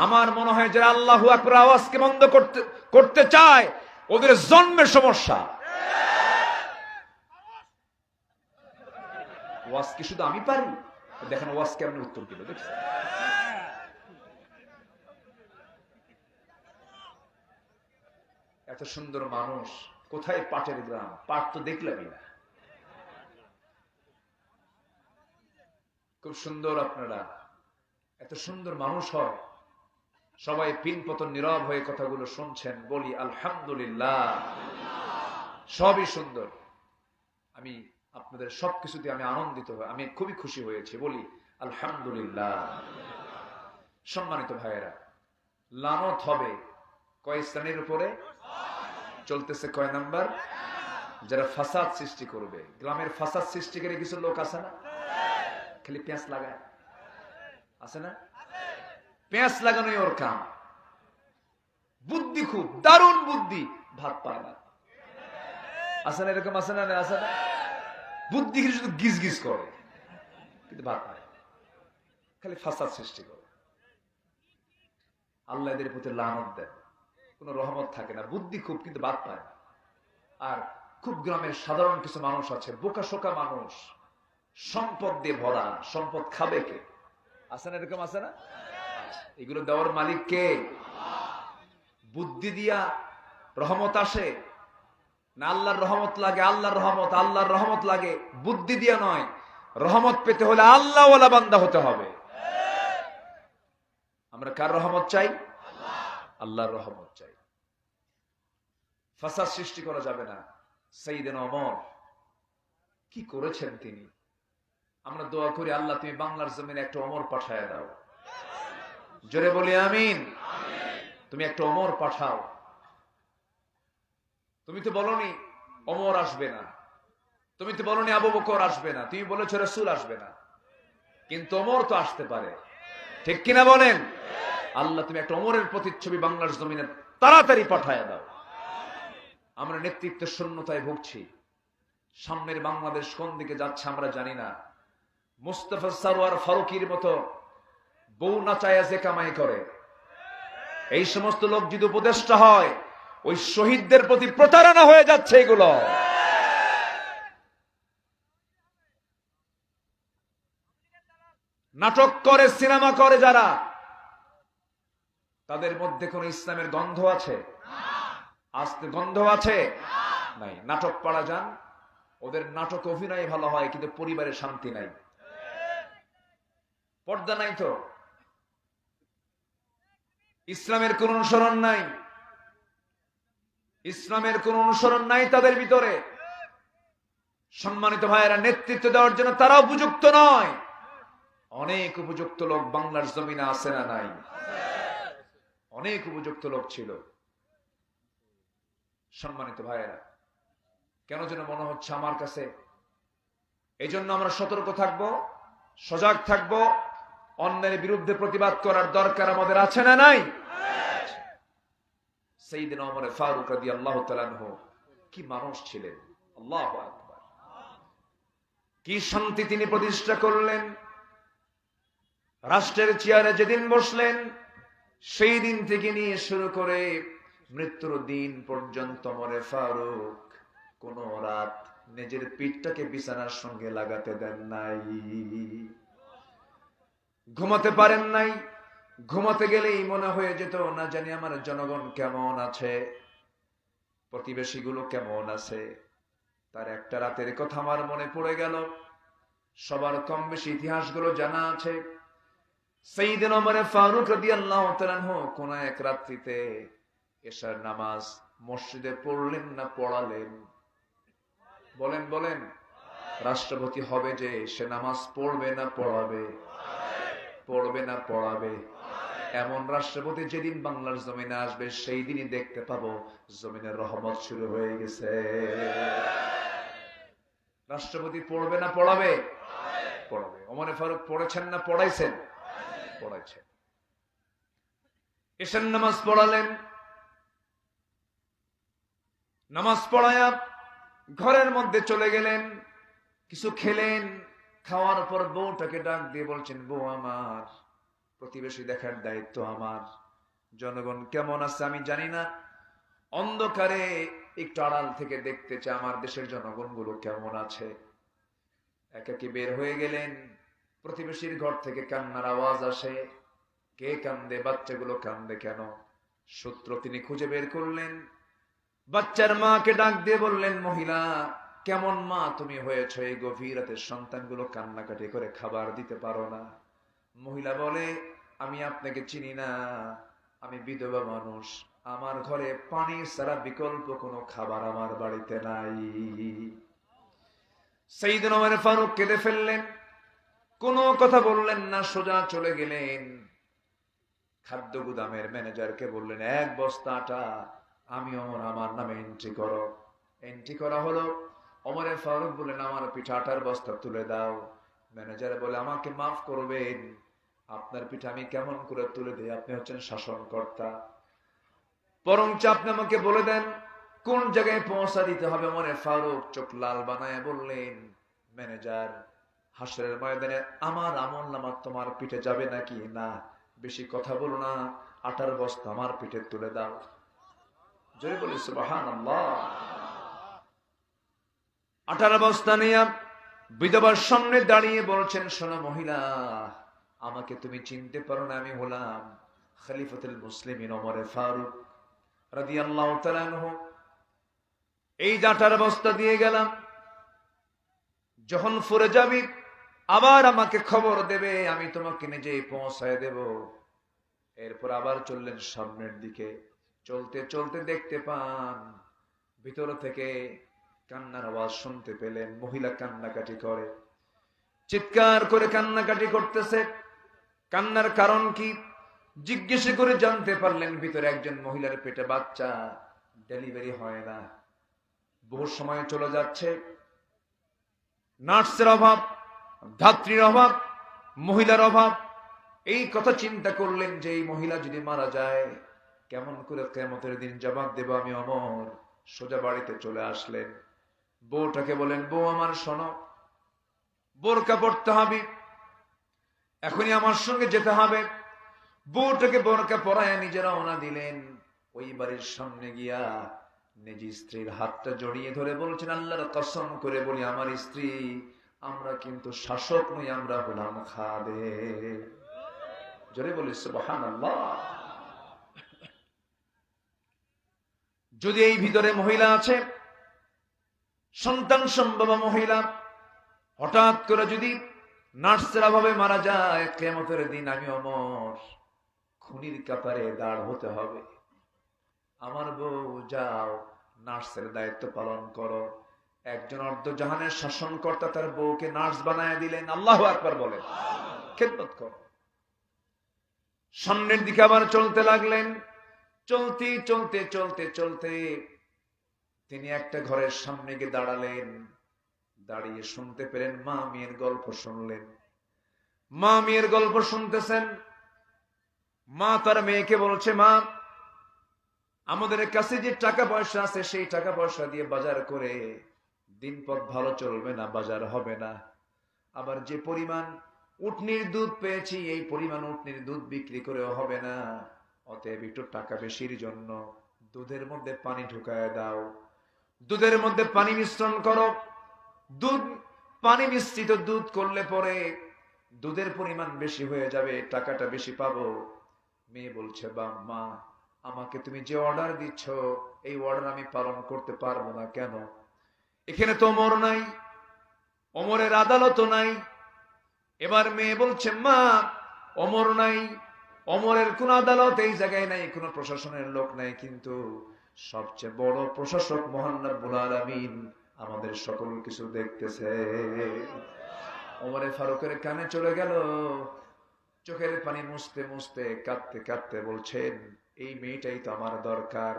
আমার মনে হয় যারা আল্লাহু আকবার আওয়াজকে বন্ধ করতে চায় ওদের জন্মের সমস্যা। ওয়াজ কি শুধু আমি পারি? দেখেন ওয়াজ কেমন উত্তর দিল, দেখছেন? এত সুন্দর মানুষ, কোথায় পাটের গ্রাম? পাট তো দেখলামই না। খুব সুন্দর, আপনারা এত সুন্দর মানুষ হয়, সবাই পিনপতন নীরব হয়ে কথাগুলো শুনছেন। বলি আলহামদুলিল্লাহ, সবই সুন্দর। আমি আপনাদের সবকিছুতে আমি আনন্দিত হই, আমি খুবই খুশি হয়েছি। বলি আলহামদুলিল্লাহ। সম্মানিত ভাইয়েরা, লানত হবে কয় শ্রেণীর উপরে? চলতেছে কয় নাম্বার? যারা ফাসাদ সৃষ্টি করবে। গ্রামের ফাসাদ সৃষ্টিকারী কিছু লোক আছে না, খালি পেঁয়াজ লাগায়, আছে না? পেঁয়াজ লাগানোই ওর কাম। বুদ্ধি খুব দারুণ বুদ্ধি, ভাত পায় না, আছে না? এরকম আছে না? আছে না? বুদ্ধি শুধু গিজ গিজ করে, কিন্তু ভাত পায়, খালি ফাসাদ সৃষ্টি করে। আল্লাহ এদের প্রতি লানত দেন, কোন রহমত থাকে না। বুদ্ধি খুব, কিন্তু ভাত পায় না। আর খুব গ্রামের সাধারণ কিছু মানুষ আছে, বোকা শোকা মানুষ, সম্পদ দিয়ে ভরা। সম্পদ খাবে কে? আছে না? এরকম আছে না? এগুলো দেওয়ার মালিক কে? বুদ্ধি দিয়া রহমত আসে না আল্লাহর রহমত লাগে? আল্লাহর রহমত লাগে বুদ্ধি দিয়া নয়। রহমত পেতে হলে আল্লাহওয়ালা বান্দা হতে হবে। আমরা কার রহমত চাই? আল্লাহর রহমত চাই। ফাসাদ সৃষ্টি করা যাবে না। সাইয়েদনা ওমর কি করেছেন তিনি? আমরা দোয়া করি, আল্লাহ তুমি বাংলার জমিনে একটা ওমর পাঠায় দাও। জোরে বলি আমিন। তুমি একটা ওমর পাঠাও। তুমি তো বলনি ওমর আসবে না, তুমি তো বলনি আবু বকর আসবে না, তুমি বলেছো রাসূল আসবে না, কিন্তু ওমর তো আসতে পারে, ঠিক কিনা বলেন? আল্লাহ তুমি একটা ওমরের প্রতিচ্ছবি বাংলার জমিনে তাড়াতাড়ি পাঠায় দাও। আমরা নেতৃত্বের শূন্যতায় ভুগছি। সামনের বাংলাদেশ কোন দিকে যাচ্ছে আমরা জানি না। মুস্তাফা সরওয়ার ফারুকীর মতো বউ নাচায়া যে কামাই করে, এই সমস্ত লোক যদি উপদেষ্টা হয়, ওই শহীদদের প্রতি প্রতারণা হয়ে যাচ্ছে। এগুলো নাটক করে, সিনেমা করে যারা, তাদের মধ্যে কোন ইসলামের গন্ধ আছে? আস্তে গন্ধ আছে? নাই। নাটক পাড়া যান, ওদের নাটক অভিনয় ভালো হয়, কিন্তু পরিবারে শান্তি নাই, পর্দা নাই, তো ইসলামের কোন অনুসরণ নাই। ইসলামের কোন অনুসরণ নাই তাদের ভিতরে। সম্মানিত ভাইয়েরা, নেতৃত্ব দেওয়ার জন্য তারা উপযুক্ত নয়। অনেক উপযুক্ত লোক বাংলার জমিনে আছে না নাই? অনেক উপযুক্ত লোক ছিল। সম্মানিত ভাইয়েরা, কেন যেন মনে হচ্ছে আমার কাছে, এই জন্য আমরা সতর্ক থাকব, সজাগ থাকব। অন্যের বিরুদ্ধে প্রতিবাদ করার দরকার আমাদের আছে না নাই? সাইয়েদনা ওমর ফারুক রাদিয়াল্লাহু তাআলা আনহু কি মানুষ ছিলেন! আল্লাহু আকবার! কি শান্তি তিনি প্রতিষ্ঠা করলেন। রাষ্ট্রের চেয়ারে যেদিন বসলেন, সেই দিন থেকে নিয়ে শুরু করে মৃত্যুর দিন পর্যন্ত ওমর ফারুক কোন রাত নিজের পিঠটাকে বিছানার সঙ্গে লাগাতে দেন নাই। ঘুমাতে পারেন নাই। ঘুমাতে গেলেই মনে হয়ে যেত, না জানি আমার জনগণ কেমন আছে, প্রতিবেশীগুলো কেমন আছে। তার একটা রাতের কথা আমার মনে পড়ে গেল। সবার কম বেশি ইতিহাসগুলো জানা আছে। সাইয়েদনা ওমর ফারুক রাদিয়াল্লাহু তাআলা আনহু কোন এক রাত্রিতে এশার নামাজ মসজিদে পড়লেন না পড়ালেন? বলেন বলেন। রাষ্ট্রপতি হবে যে, সে নামাজ পড়বে না পড়াবে? পড়বে না পড়াবে? এমন রাষ্ট্রপতি যেদিন বাংলার জমিনে আসবে, সেই দিনই দেখতে পাবো জমিনের রহমত শুরু হয়ে গেছে। রাষ্ট্রপতি পড়বে না পড়াবে? পড়াবে। ওমর ফারুক পড়েছেন না পড়াইছেন? পড়াইছেন। এশার নামাজ পড়ালেন। নামাজ পড়ায়া ঘরের মধ্যে চলে গেলেন, কিছু খেলেন। খাওয়ার পর বউটাকে ডাক দিয়ে বলছেন, বউ আমার, প্রতিবেশী দেখার দায়িত্ব আমার। জনগণ কেমন আছে আমি জানি না, অন্ধকারে একটু আড়াল থেকে দেখতে চাই আমার দেশের জনগণ গুলো কেমন আছে। একাকি বের হয়ে গেলেন, প্রতিবেশীর ঘর থেকে কান্নার আওয়াজ আসে। কে কান্দে? বাচ্চাগুলো কান্দে কেন? সূত্র তিনি খুঁজে বের করলেন। বাচ্চার মাকে ডাক দিয়ে বললেন, মহিলা কেমন মা তুমি হয়েছ, এই গভীর রাতে সন্তানগুলো কান্নাকাটি করে খাবার দিতে পারো না? মহিলা বলে, আমি আপনাকে চিনি না, আমি বিধবা মানুষ, আমার ঘরে পানি ছাড়া বিকল্প কোনো খাবার আমার বাড়িতে নাই। সাইয়েদনা ওমর ফারুক কেঁদে ফেললেন, কোনো কথা বললেন না, সোজা চলে গেলেন। খাদ্য গুদামের ম্যানেজারকে বললেন, 1 বস্তা আটা আমি ওমর আমার নামে এন্ট্রি করো। এন্ট্রি করা হলো। ওমরে ফারুক বললেন, আমার পিঠা আটার বস্তা তুলে দাও। ম্যানেজার বলে, আমাকে মাফ করবেন, আপনার পিঠা আমি কেমন করে তুলে দিই? আপনি হচ্ছেন শাসনকর্তা, বরঞ্চ আপনি আমাকে বলে দেন কোন জায়গায় পৌঁছা দিতে হবে। ওমরে ফারুক চোখ লাল বানায় বললেন, ম্যানেজার, হাসরের ময়দানে আমার আমলনামা তোমার পিঠে যাবে নাকি? না, বেশি কথা বলো না, আটার বস্তা আমার পিঠে তুলে দাও। জোরে বলি সুবহানাল্লাহ। আটার বস্তা নিয়ে বিধবার সামনে দাঁড়িয়ে বলছেন, শোনো মহিলা, আমাকে তুমি চিনতে পারো না, আমি হলাম খলিফাতুল মুসলিমিন ওমরে ফারুক রাদিয়াল্লাহু তাআলা আনহু। এই আটার বস্তা দিয়ে গেলাম, যখন ফুরে যাবি আবার আমাকে খবর দেবে, আমি তোমাকে নিজেই পৌঁছায় দেব। এরপর আবার চললেন সামনের দিকে। চলতে চলতে দেখতে পান ভিতর থেকে কান্নার আওয়াজ শুনতে পেলেন। মহিলা কান্নাকাটি করে, চিৎকার করে কান্নাকাটি করতেছে। কান্নার কারণ কি জিজ্ঞেস করে জানতে পারলেন, ভিতরে একজন মহিলার পেটে বাচ্চা, ডেলিভারি হয় না, বহু সময় চলে যাচ্ছে, নার্সের অভাব, ধাত্রীর অভাব, মহিলার অভাব। এই কথা চিন্তা করলেন যে এই মহিলা যদি মারা যায়, কেমন করে কিয়ামতের দিন জবাব দেব আমি ওমর। সোজা বাড়িতে চলে আসলেন। বউটাকে বলেন, বউ আমার শোনো, বোরকা পড়তে হবে, এখনই আমার সঙ্গে যেতে হবে। বউটাকে বোরকা পরায় নিজে রওনা দিলেন। ওই বাড়ির সামনে গিয়া নিজ স্ত্রীর হাতটা জড়িয়ে ধরে বলছেন, আল্লাহর কসম করে বলি আমার স্ত্রী, আমরা কিন্তু শাসক নই, আমরা হলাম খাদেম। জোরে বলি সুবহানাল্লাহ। যদি এই ভিতরে মহিলা আছে, সন্তান সম্ভবা মহিলা, হঠাৎ করে যদি নার্সের অভাবে মারা যায়, কিয়ামতের দিন আমি ওমর খুনির কাতারে দাঁড় হতে হবে। আমার বউ, যাও নার্সের দায়িত্ব পালন করো। একজন অর্ধজাহানের শাসনকর্তা তার বউকে নার্স বানায় দিলেন। আল্লাহু আকবার বলেন, খেদমত করো। সামনের দিকে আবার চলতে লাগলেন। চলতে চলতে চলতে চলতে তিনি একটা ঘরের সামনে গিয়ে দাঁড়ালেন। দাঁড়িয়ে শুনতে পেলেন, মা মেয়ের গল্প শুনলেন। মা মেয়ের গল্প শুনতেছেন। মা তার মেয়েকে বলছে, মা আমাদের কাছে যে টাকা পয়সা আছে, সেই টাকা পয়সা দিয়ে বাজার করে দিনপথ ভালো চলবে না, বাজার হবে না। আবার যে পরিমাণ উটনির দুধ পেয়েছি, এই পরিমাণ উটনির দুধ বিক্রি করেও হবে না। অতএব একটু টাকা বেশির জন্য দুধের মধ্যে পানি ঢুকায় দাও, দুধের মধ্যে পানি মিশ্রণ করো। দুধ পানি মিশ্রিত দুধ করলে পরে দুধের পরিমাণ বেশি হয়ে যাবে, টাকাটা বেশি পাবো। মেয়ে বলছে, বা মা, আমাকে তুমি যে অর্ডার দিচ্ছ, এই অর্ডার আমি পালন করতে পারবো না। কেন? এখানে তো ওমর নাই, ওমরের আদালতও নাই। এবার মেয়ে বলছে, মা ওমর নাই, ওমরের কোন আদালত এই জায়গায় নাই, কোন প্রশাসনের লোক নাই, কিন্তু সবচেয়ে বড় প্রশাসক মহান রব্বুল আলামিন আমাদের সকল কিছু দেখতেছে। ওমরে ফারুকের কানে চলে গেল। চোখের পানি মুছতে মুছতে কাঁদতে কাঁদতে বলছেন, এই মেয়েটাই তো আমার দরকার।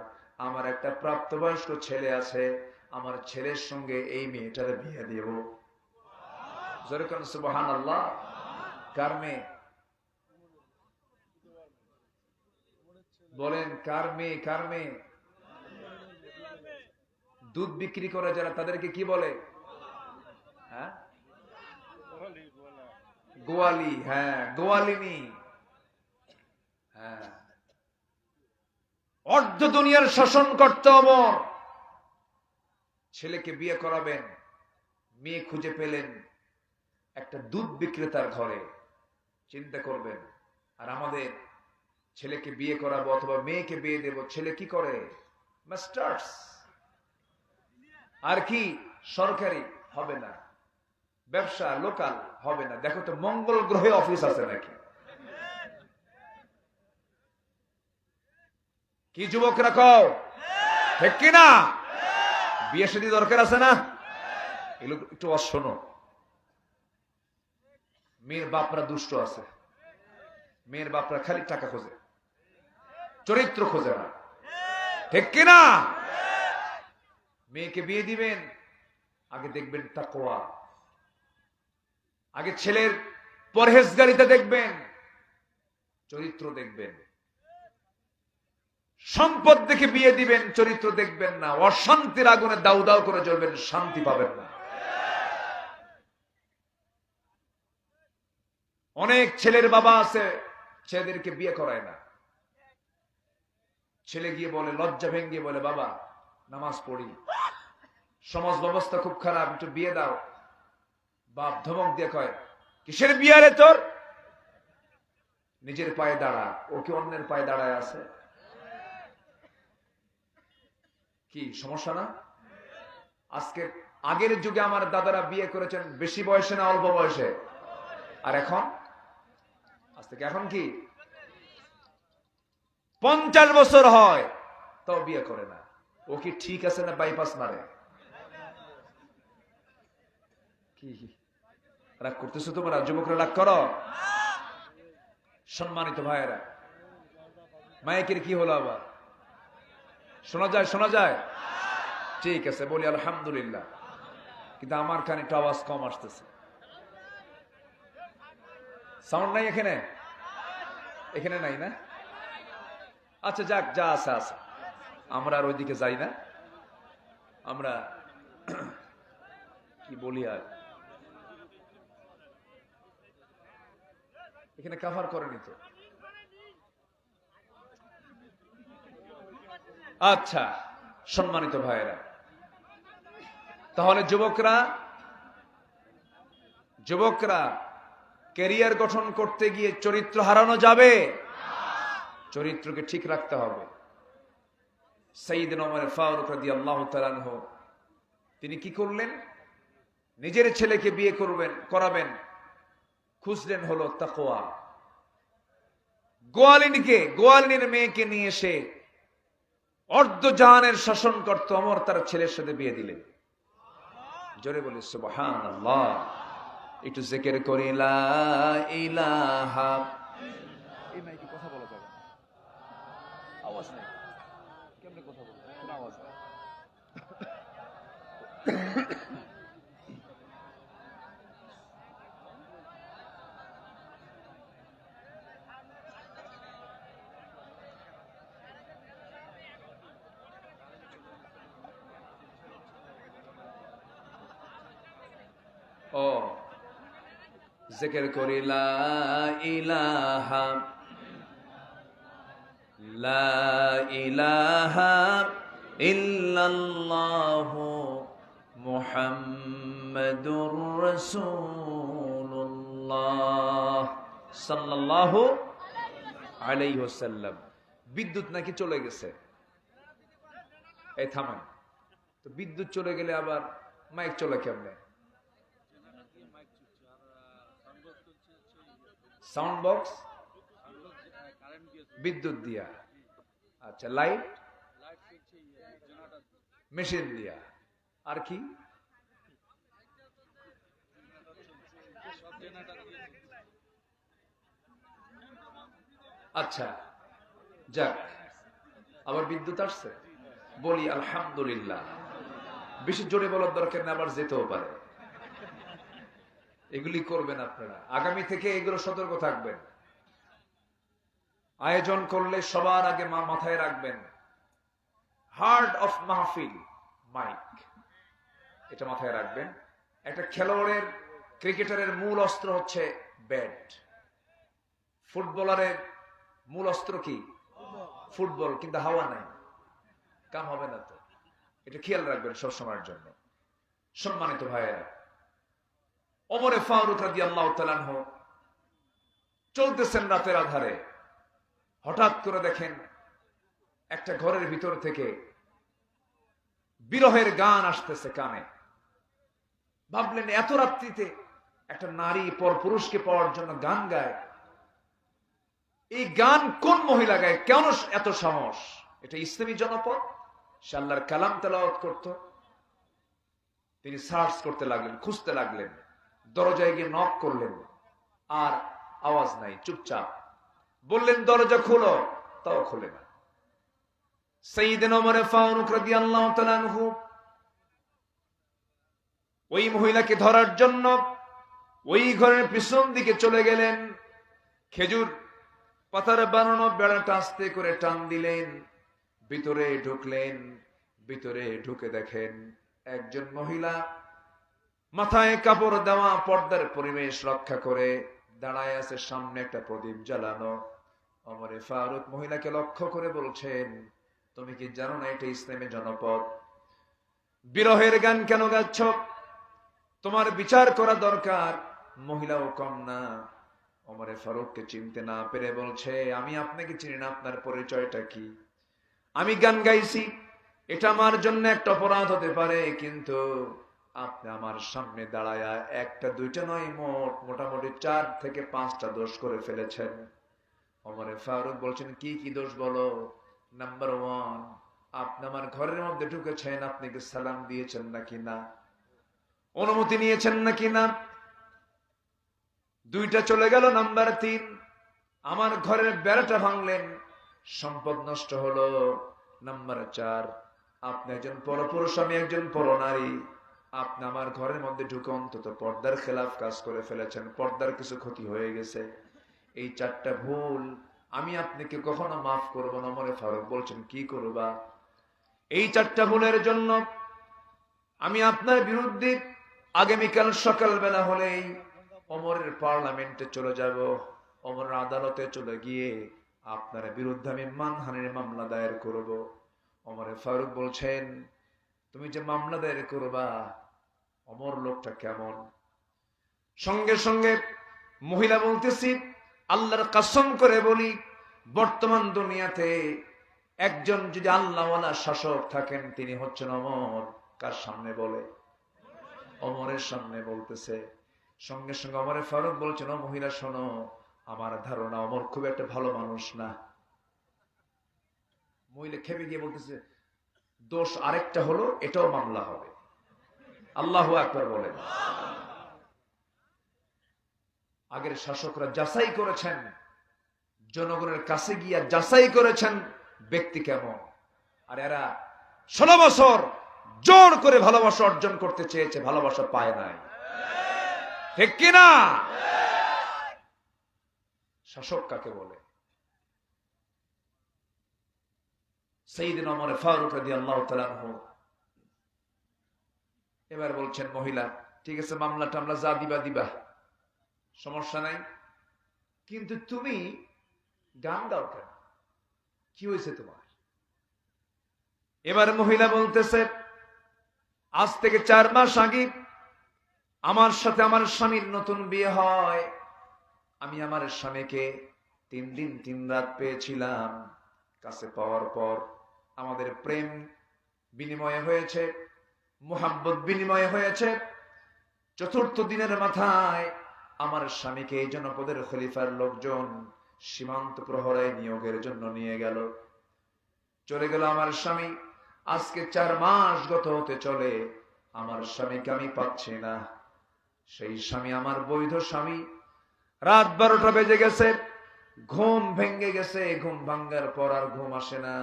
আমার একটা প্রাপ্তবয়স্ক ছেলে আছে, আমার ছেলের সঙ্গে এই মেয়েটার বিয়ে দেব। জোরে কোন সুবহানাল্লাহ। কার মেয়ে বলেন? কার মেয়ে? কার মেয়ে? দুধ বিক্রি করে যারা, তাদেরকে কি বলে? হ্যাঁ, গোয়ালি। হ্যাঁ, গোয়ালিনী। হ্যাঁ, অর্ধ দুনিয়ার শাসন করতে অমর। ছেলেকে বিয়ে করাবেন, মেয়ে খুঁজে পেলেন একটা দুধ বিক্রেতার ঘরে। চিন্তা করবেন, আর আমাদের ছেলেকে বিয়ে করাবো অথবা মেয়েকে বিয়ে দেব, ছেলে কি করে? মাস্টার্স। আর কি সরকারি হবে না, ব্যবসা লোকাল হবে না। দেখো তো মঙ্গল গ্রহে অফিস আছে নাকি? কি যুবকরা কও, ঠিক কিনা? বিয়ে শাদী দরকার আছে না? এগুলো একটু শোনো। মেয়ের বাপরা দুষ্ট আছে, মেয়ের বাপরা খালি টাকা খোঁজে, চরিত্র খোঁজে না, ঠিক কিনা? মেয়েকে বিয়ে দিবেন, আগে দেখবেন তাকওয়া, আগে ছেলের পরহেজগারিতা দেখবেন, চরিত্র দেখবেন। সম্পদ দেখে বিয়ে দিবেন, চরিত্র দেখবেন না, অশান্তির আগুনে দাউ দাউ করে জ্বলবেন, শান্তি পাবেন না। অনেক ছেলের বাবা আছে, ছেলেদেরকে বিয়ে করায় না। ছেলে গিয়ে বলে, লজ্জা ভেঙ্গে বলে, বাবা নামাজ পড়ি, সমাজ ব্যবস্থা খুব খারাপ, একটু বিয়ে দাও। বাপ ধমক দিয়ে কয়, কিসের বিয়ে রে তোর? নিজের পায়ে দাঁড়া। ও কি অন্যের পায়ে দাঁড়ায় আছে? কি সমস্যা না? আজকে আগের যুগে আমার দাদারা বিয়ে করেছেন বেশি বয়সে না অল্প বয়সে? আর এখন আজ থেকে এখন কি 50 বছর হয় তাও বিয়ে করে না। ও কি ঠিক আছে না বাইপাস মারে? কি রাগ করতেছো তোমরা? যুবকরা রাগ করো? সম্মানিত ভাইয়েরা, মাইকের কি হলো আবার? শোনা যায়? শোনা যায়? ঠিক আছে, বলি আলহামদুলিল্লাহ। কিন্তু আমার কানে একটু আওয়াজ কম আসতেছে। সাউন্ড নাই এখানে? এখানে নাই না? আচ্ছা যাক, যা আছে আছে। আমরা আর ওইদিকে যাই না, আমরা কি বলি আর এখানে কাভার করেনি তো। আচ্ছা সম্মানিত ভাইয়েরা, তাহলে যুবকরা ক্যারিয়ার গঠন করতে গিয়ে চরিত্র হারানো যাবে? চরিত্রকে ঠিক রাখতে হবে। সাইয়েদনা ওমর ফারুক রাদিয়াল্লাহু তাআলা আনহু তিনি কি করলেন? নিজের ছেলেকে বিয়ে করাবেন, খুঁজলেন হলো তাকওয়া। গোয়ালিনীর মেয়েকে নিয়ে এসে অর্ধ জাহানের শাসন করত ওমর তার ছেলের সাথে বিয়ে দিলেন। জোরে বলি সুবহানাল্লাহ। একটু জিকির করি লা ইলাহা। এই মাইকে কথা বলা যাবে না, আওয়াজ নেই। কেমনে কথা বলবো? কোনো আওয়াজ নেই। ও জিকির করি লা ইলাহা ইল্লাল্লাহু মুহাম্মাদুর রাসূলুল্লাহ সাল্লাল্লাহু আলাইহি ওয়াসাল্লাম। বিদ্যুৎ নাকি চলে গেছে। এই থামেন তো, বিদ্যুৎ চলে গেলে আবার মাইক চলে কেমনে? সাউন্ড বক্স বিদ্যুৎ দিয়া। আচ্ছা, লাইট মেশিন দিয়া। আর কি? আচ্ছা যাক, আবার বিদ্যুৎ আসছে, বলি আলহামদুলিল্লাহ। বেশি জোরে বলার দরকার না, আবার যেতেও পারে। এগুলি করবেন আপনারা, আগামী থেকে এগুলো সতর্ক থাকবেন। আয়োজন করলে সবার আগে মাথায় রাখবেন, হার্ট অফ মাহফিল মাইক, এটা মাথায় রাখবেন। একটা খেলোয়াড়ের, ক্রিকেটারের মূল অস্ত্র হচ্ছে ব্যাট, ফুটবলারের মূল অস্ত্র কি? ফুটবল। কিন্তু হাওয়া নাই, কাম হবে না তো। এটা খেয়াল রাখবেন সবসময়ের জন্য। সম্মানিত ভাইয়েরা, ওমরে ফারুক রাদিয়াল্লাহু তাআলা আনহু চলতেছেন রাতের আধারে, হঠাৎ করে দেখেন একটা ঘরের ভিতর থেকে বিরহের গান আসতেছে কানে। ভাবলেন এত রাত্রিতে একটা নারী পর পুরুষকে পাওয়ার জন্য গান গায়, এই গান কোন মহিলা গায়, কেন এত সাহস? এটা ইসলামী জনপদ, সে আল্লাহর কালাম তেলাওয়াত করত। তিনি সার্চ করতে লাগলেন, খুঁজতে লাগলেন, দরজায় গিয়ে নক করলেন, আর আওয়াজ নাই, চুপচাপ। বললেন দরজা খুলো, তাও খুলে না। সাইয়েদনা ওমর ফারুক রাদিয়াল্লাহু তাআলা আনহু ওই মহিলাকে ধরার জন্য ওই ঘরের পিছন দিকে চলে গেলেন। খেজুর পাতার বানানো বেড়াটা আস্তে করে টান দিলেন, ভিতরে ঢুকলেন। ভিতরে ঢুকে দেখেন একজন মহিলা মাথায় কাপড় দেওয়া, পর্দার পরিবেশ রক্ষা করে দাঁড়ায় আছে, সামনে একটা প্রদীপ জ্বালানো। ওমর ফারুক মহিলাকে লক্ষ্য করে বলছেন, তুমি কি জানো না এটা ইসলামী জনপদ? বিরহের গান কেন গাচ্ছ? তোমার বিচার করা দরকার। মহিলাও কম না, ওমর ফারুককে চিনতে না পেরে বলছে, আমি আপনাকে চিনি না, আপনার পরিচয়টা কি? আমি গান গাইছি, এটা আমার জন্য একটা অপরাধ হতে পারে, কিন্তু আপনি আমার সামনে দাঁড়ায়া একটা দুইটা নয়, মোটামুটি 4 থেকে 5টা দোষ করে ফেলেছেন। ওমর ফারুক বলছেন, কি কি দোষ বলো? নাম্বার 1, আপনি আমার ঘরের মধ্যে ঢুকেছেন, আপনি কি সালাম দিয়েছেন নাকি না? অনুমতি নিয়েছেন নাকি না? 2টা চলে গেল। নাম্বার 3, আমার ঘরের বেড়াটা ভাঙলেন, সম্পদ নষ্ট হলো। নাম্বার 4, আপনি একজন পরপুরুষ, আমি একজন পরনারী, আপনি আমার ঘরের মধ্যে ঢুকে অন্তত পর্দার খেলাফ কাজ করে ফেলেছেন, পর্দার কিছু ক্ষতি হয়ে গেছে। এই 4টা ভুল আমি আপনাকে কখনো মাফ করব না। ওমর ফারুক বলছেন, কি করবা? এই 4টা ভুলের জন্য আমি আপনার বিরুদ্ধে আগামীকাল সকালবেলা হলেই ওমরের পার্লামেন্টে চলে যাব, ওমরের আদালতে চলে গিয়ে আপনার বিরুদ্ধে আমি মানহানির মামলা দায়ের করব। ওমর ফারুক বলছেন, তুমি যে মামলা দায়ের করবা, ওমর লোকটা কেমন? সঙ্গে সঙ্গে মহিলা বলতেছি, আল্লাহর কসম করে বলি, বর্তমান দুনিয়াতে একজন যদি আল্লাহওয়ালা শাসক থাকেন, তিনি হচ্ছেন ওমর। কার সামনে বলে? ওমরের সামনে বলতেছে। সঙ্গে সঙ্গে ওমর ফারুক বলছেন, ও মহিলা শোনো, আমার ধারণা ওমর খুব একটা ভালো মানুষ না। মহিলা খেপে গিয়ে বলতেছে, দোষ আরেকটা হলো, এটাও মামলা হবে। আল্লাহু আকবার বলেন। আগের শাসকরা যাচাই করেছেন, জনগণের কাছে গিয়া যাচাই করেছেন ব্যক্তি কেমন। আর এরা 16 বছর জোর করে ভালোবাসা অর্জন করতে চেয়েছে, ভালোবাসা পায় নাই। ঠিক কিনা? শাসক কাকে বলে? সাইয়েদনা ওমর ফারুক রাদিয়াল্লাহু তাআলা আনহু এবার বলছেন, মহিলা ঠিক আছে, মামলা টামলা যা দিবা দিবা, সমস্যা নাই, কিন্তু তুমি গান গাও কেন? কি হয়েছে তোমার? এবার মহিলা বলতেছে, আজ থেকে 4 মাস আগে আমার সাথে আমার স্বামীর নতুন বিয়ে হয়। আমি আমার স্বামীকে 3 দিন 3 রাত পেয়েছিলাম। কাছে পাওয়ার পর আমাদের প্রেম বিনিময় হয়েছে, মুহাব্বত বিনিময় হয়েছে। 4র্থ দিনের মাথায় আমার স্বামীকে এই জনপদের খলিফার লোকজন সীমান্ত প্রহরায় নিয়োগের জন্য নিয়ে গেল। চলে গেল আমার স্বামী। আজকে 4 মাস গত হতে চলে, আমার স্বামীকে আমি পাচ্ছি না। সেই স্বামী আমার বৈধ স্বামী। রাত 12টা বেজে গেছে, ঘুম ভেঙে গেছে। ঘুম ভাঙ্গার পর আর ঘুম আসে না।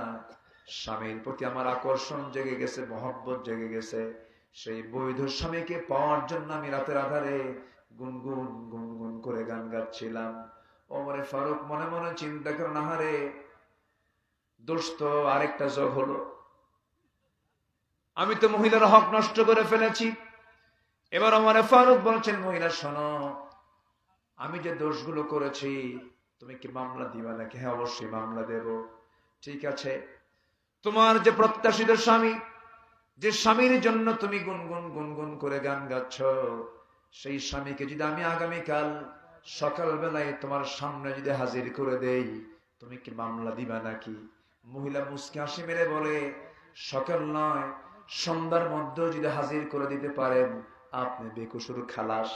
স্বামীর প্রতি আমার আকর্ষণ জেগে গেছে, মহব্বত জেগে গেছে। সেই বৈধ স্বামীকে পাওয়ার জন্য আমি রাতের আধারে গুনগুন গুনগুন করে গান গাচ্ছিলাম। ওমর ফারুক মনে মনে চিন্তা করেন, আহারে দোষ তো আরেকটা যোগ হলো, আমি তো মহিলার হক নষ্ট করে ফেলেছি। এবার ওমর ফারুক বলছেন, মহিলা শোনো, আমি যে দোষগুলো করেছি তুমি কি মামলা দিবা নাকি? হ্যাঁ, অবশ্যই মামলা দেব। ঠিক আছে, তোমার যে প্রত্যাশিত স্বামী, যে স্বামীর জন্য তুমি গুনগুন গুনগুন করে গান গাচ্ছ, সেই স্বামীকে যদি আমি আগামীকাল সকালবেলায় তোমার সামনে যদি হাজির করে দেই, তুমি কি মামলা দিবা নাকি? মহিলা মুচকি হাসি মেরে বলে, সকাল নয়, সন্ধ্যার মধ্যে যদি হাজির করে দিতে পারেন, আপনি বেকসুর খালাস,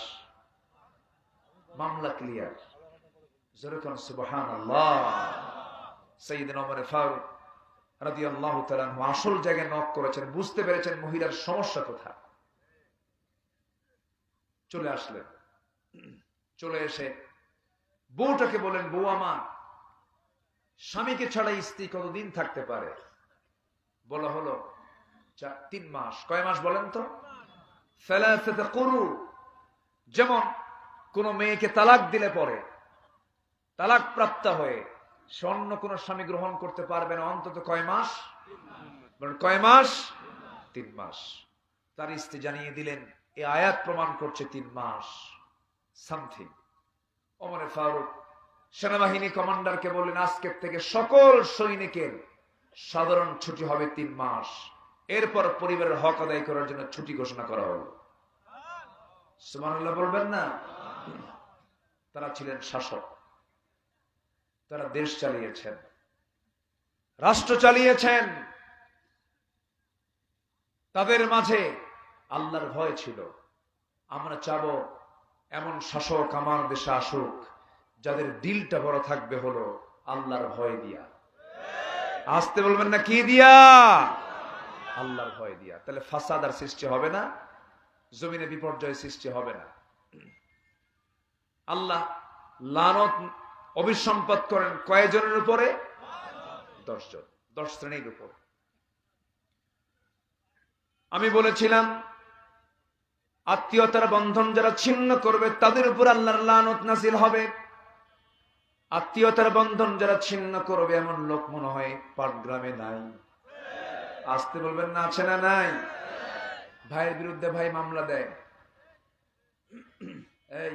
মামলা ক্লিয়ার। যেরকম সুবহানাল্লাহ। সাইয়েদনা ওমর ফারুক রাদিয়াল্লাহু তাআলা আনহু আসল জায়গায় নক করেছেন, বুঝতে পেরেছেন মহিলার সমস্যা কোথায়। চলে আসলেন, চলে এসে বউটাকে বলেন, বউ আমার, স্বামীকে ছাড়া স্ত্রী কতদিন থাকতে পারে? বলা হলো 3 মাস। কয় মাস বলেন তো? সালাসাতা কুরু। যেমন কোন মেয়েকে তালাক দিলে পরে, তালাক প্রাপ্ত হয়ে সে অন্য কোন স্বামী গ্রহণ করতে পারবে না, অন্তত কয় মাস? কয় মাস? 3 মাস। তার স্ত্রী জানিয়ে দিলেন, এই আয়াত প্রমাণ করছে 3 মাস সামথিং। ওমর ফারুক সেনাবাহিনী কমান্ডারকে বললেন, আজকের থেকে সকল সৈনিকের সাধারণ ছুটি হবে 3 মাস। এরপর পরিবারের হক আদায় করার জন্য ছুটি ঘোষণা করা হলো। সুবহানাল্লাহ বলবেন না? তারা ছিলেন শাসক, তারা দেশ চালিয়েছেন, রাষ্ট্র চালিয়েছেন, তাদের মাঝে আল্লাহর ভয় ছিল। আমরা চাবো এমন শাসক আমার দেশে আসুক, যাদের দিলটা বড় থাকবে হলো আল্লাহর ভয় দিয়া। আসতে বলবেন না, কি দিয়া? আল্লাহর ভয় দিয়া। তাহলে ফাসাদ আর সৃষ্টি হবে না, জমিনে বিপর্যয় সৃষ্টি হবে না। আল্লাহ লানত অভিসম্পাত করেন কয়জনের উপরে? 10 জন, 10 শ্রেণীর উপর। আমি বলেছিলাম, আত্মীয়তার বন্ধন যারা ছিন্ন করবে তাদের উপর আল্লাহর লানত নাযিল হবে। আত্মীয়তার বন্ধন যারা ছিন্ন করবে এমন লোক মনে হয় পাটগ্রামে নাই। আসতে বলবেন না, আছে না নাই? ভাইয়ের বিরুদ্ধে ভাই মামলা দেয়, এই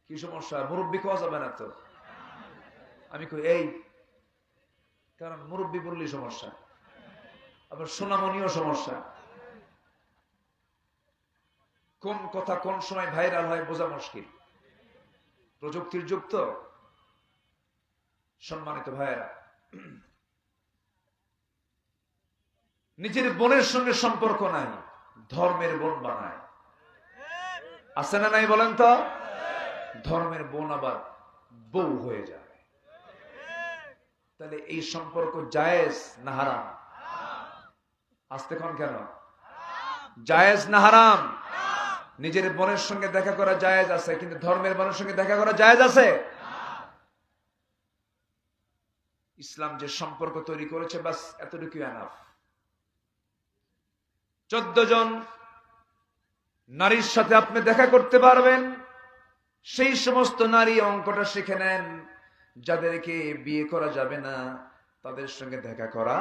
কি সমস্যা? মুরব্বী খাওয়া যাবে না তো? আমি কই এই, কারণ মুরব্বী বললেই সমস্যা, আবার সোনামণিও সমস্যা। কোন কথা কোন সময় ভাইরাল হয় বোঝা মুশকিল। প্রযুক্তির যুগ তো। সম্মানিত ভাইয়েরা, নিজের বোনের সঙ্গে সম্পর্ক নাই, ধর্মের বোন বানায়। আছে না নাই বলেন তো? ধর্মের বোন আবার বউ হয়ে যায়। তাহলে এই সম্পর্ক জায়েজ না হারাম? আসতে কোন কেন? জায়েজ না হারাম? নিজের বোনের সঙ্গে দেখা করা জায়েজ আছে, কিন্তু ধর্মের বোনের সঙ্গে দেখা করা জায়েজ আছে? ইসলাম যে সম্পর্ক তৈরি করেছে, বাস এতটুকু এনাফ। 14 জন নারীর সাথে আপনি দেখা করতে পারবেন। সেই সমস্ত নারী অঙ্কটা শিখে নেন, যাদেরকে বিয়ে করা যাবে না তাদের সঙ্গে দেখা করা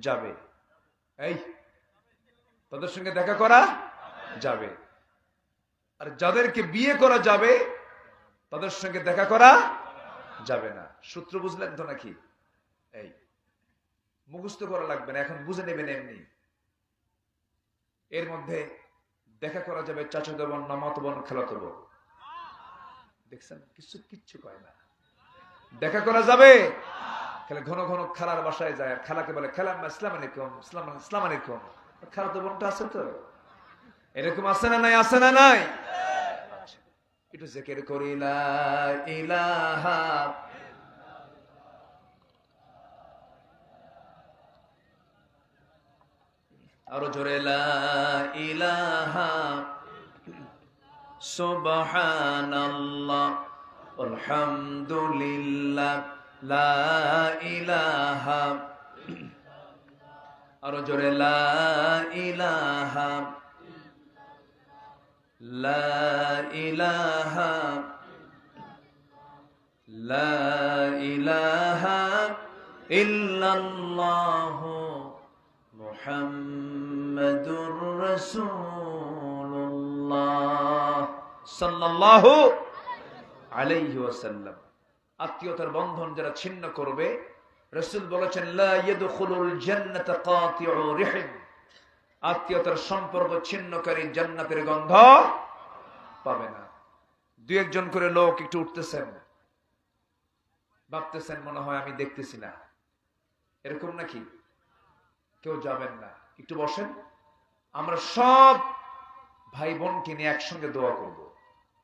যাবে। এই, তাদের সঙ্গে দেখা করা যাবে। আর যাদেরকে বিয়ে করা যাবে তাদের সঙ্গে দেখা করা যাবে না। সূত্র বুঝলেন তো নাকি? এই মুখস্থ করা লাগবে না, এখন বুঝে নেবেন এমনি। এর মধ্যে দেখা করা যাবে চাচাতো বোন, মামাতো বোন, খালাতো বোন। দেখছেন, কিচ্ছু কয় না। দেখা করা যাবে। খালি ঘন ঘন খালার বাসায় যায়, আর খালাকে বলে, খালা আসসালামু আলাইকুম, আসসালামু আলাইকুম। খালাতো বোনটা আছে তো? এরকম আছে না নাই? আছে না নাই? একটু জিকির করি, লা ইলাহা, আরো জোরে, লা ইলাহা সুবহানাল্লাহ আলহামদুলিল্লাহ লা ইলাহা, আরো জোরে, লা ইলাহা, লা ইলাহা, লা ইলাহা ইল্লাল্লাহ মুহাম্মাদুর রাসূলুল্লাহ। রাসূলুল্লাহ সাল্লাল্লাহু আলাইহি ওয়াসাল্লাম। আত্মীয়তার বন্ধন যারা ছিন্ন করবে, রাসূল বলেছেন লা ইয়াদখুলুল জান্নাতা কাতিউ রিহিম, আত্মীয়তার সম্পর্ক ছিন্নকারী জান্নাতের গন্ধ পাবে না। দুই একজন করে লোক একটু উঠতেছেন, ভাবতেছেন মনে হয় আমি দেখতেছি না, এরকম নাকি? কেউ যাবেন না, একটু বসেন, আমরা সব ভাই বোনকে নিয়ে একসঙ্গে দোয়া করব।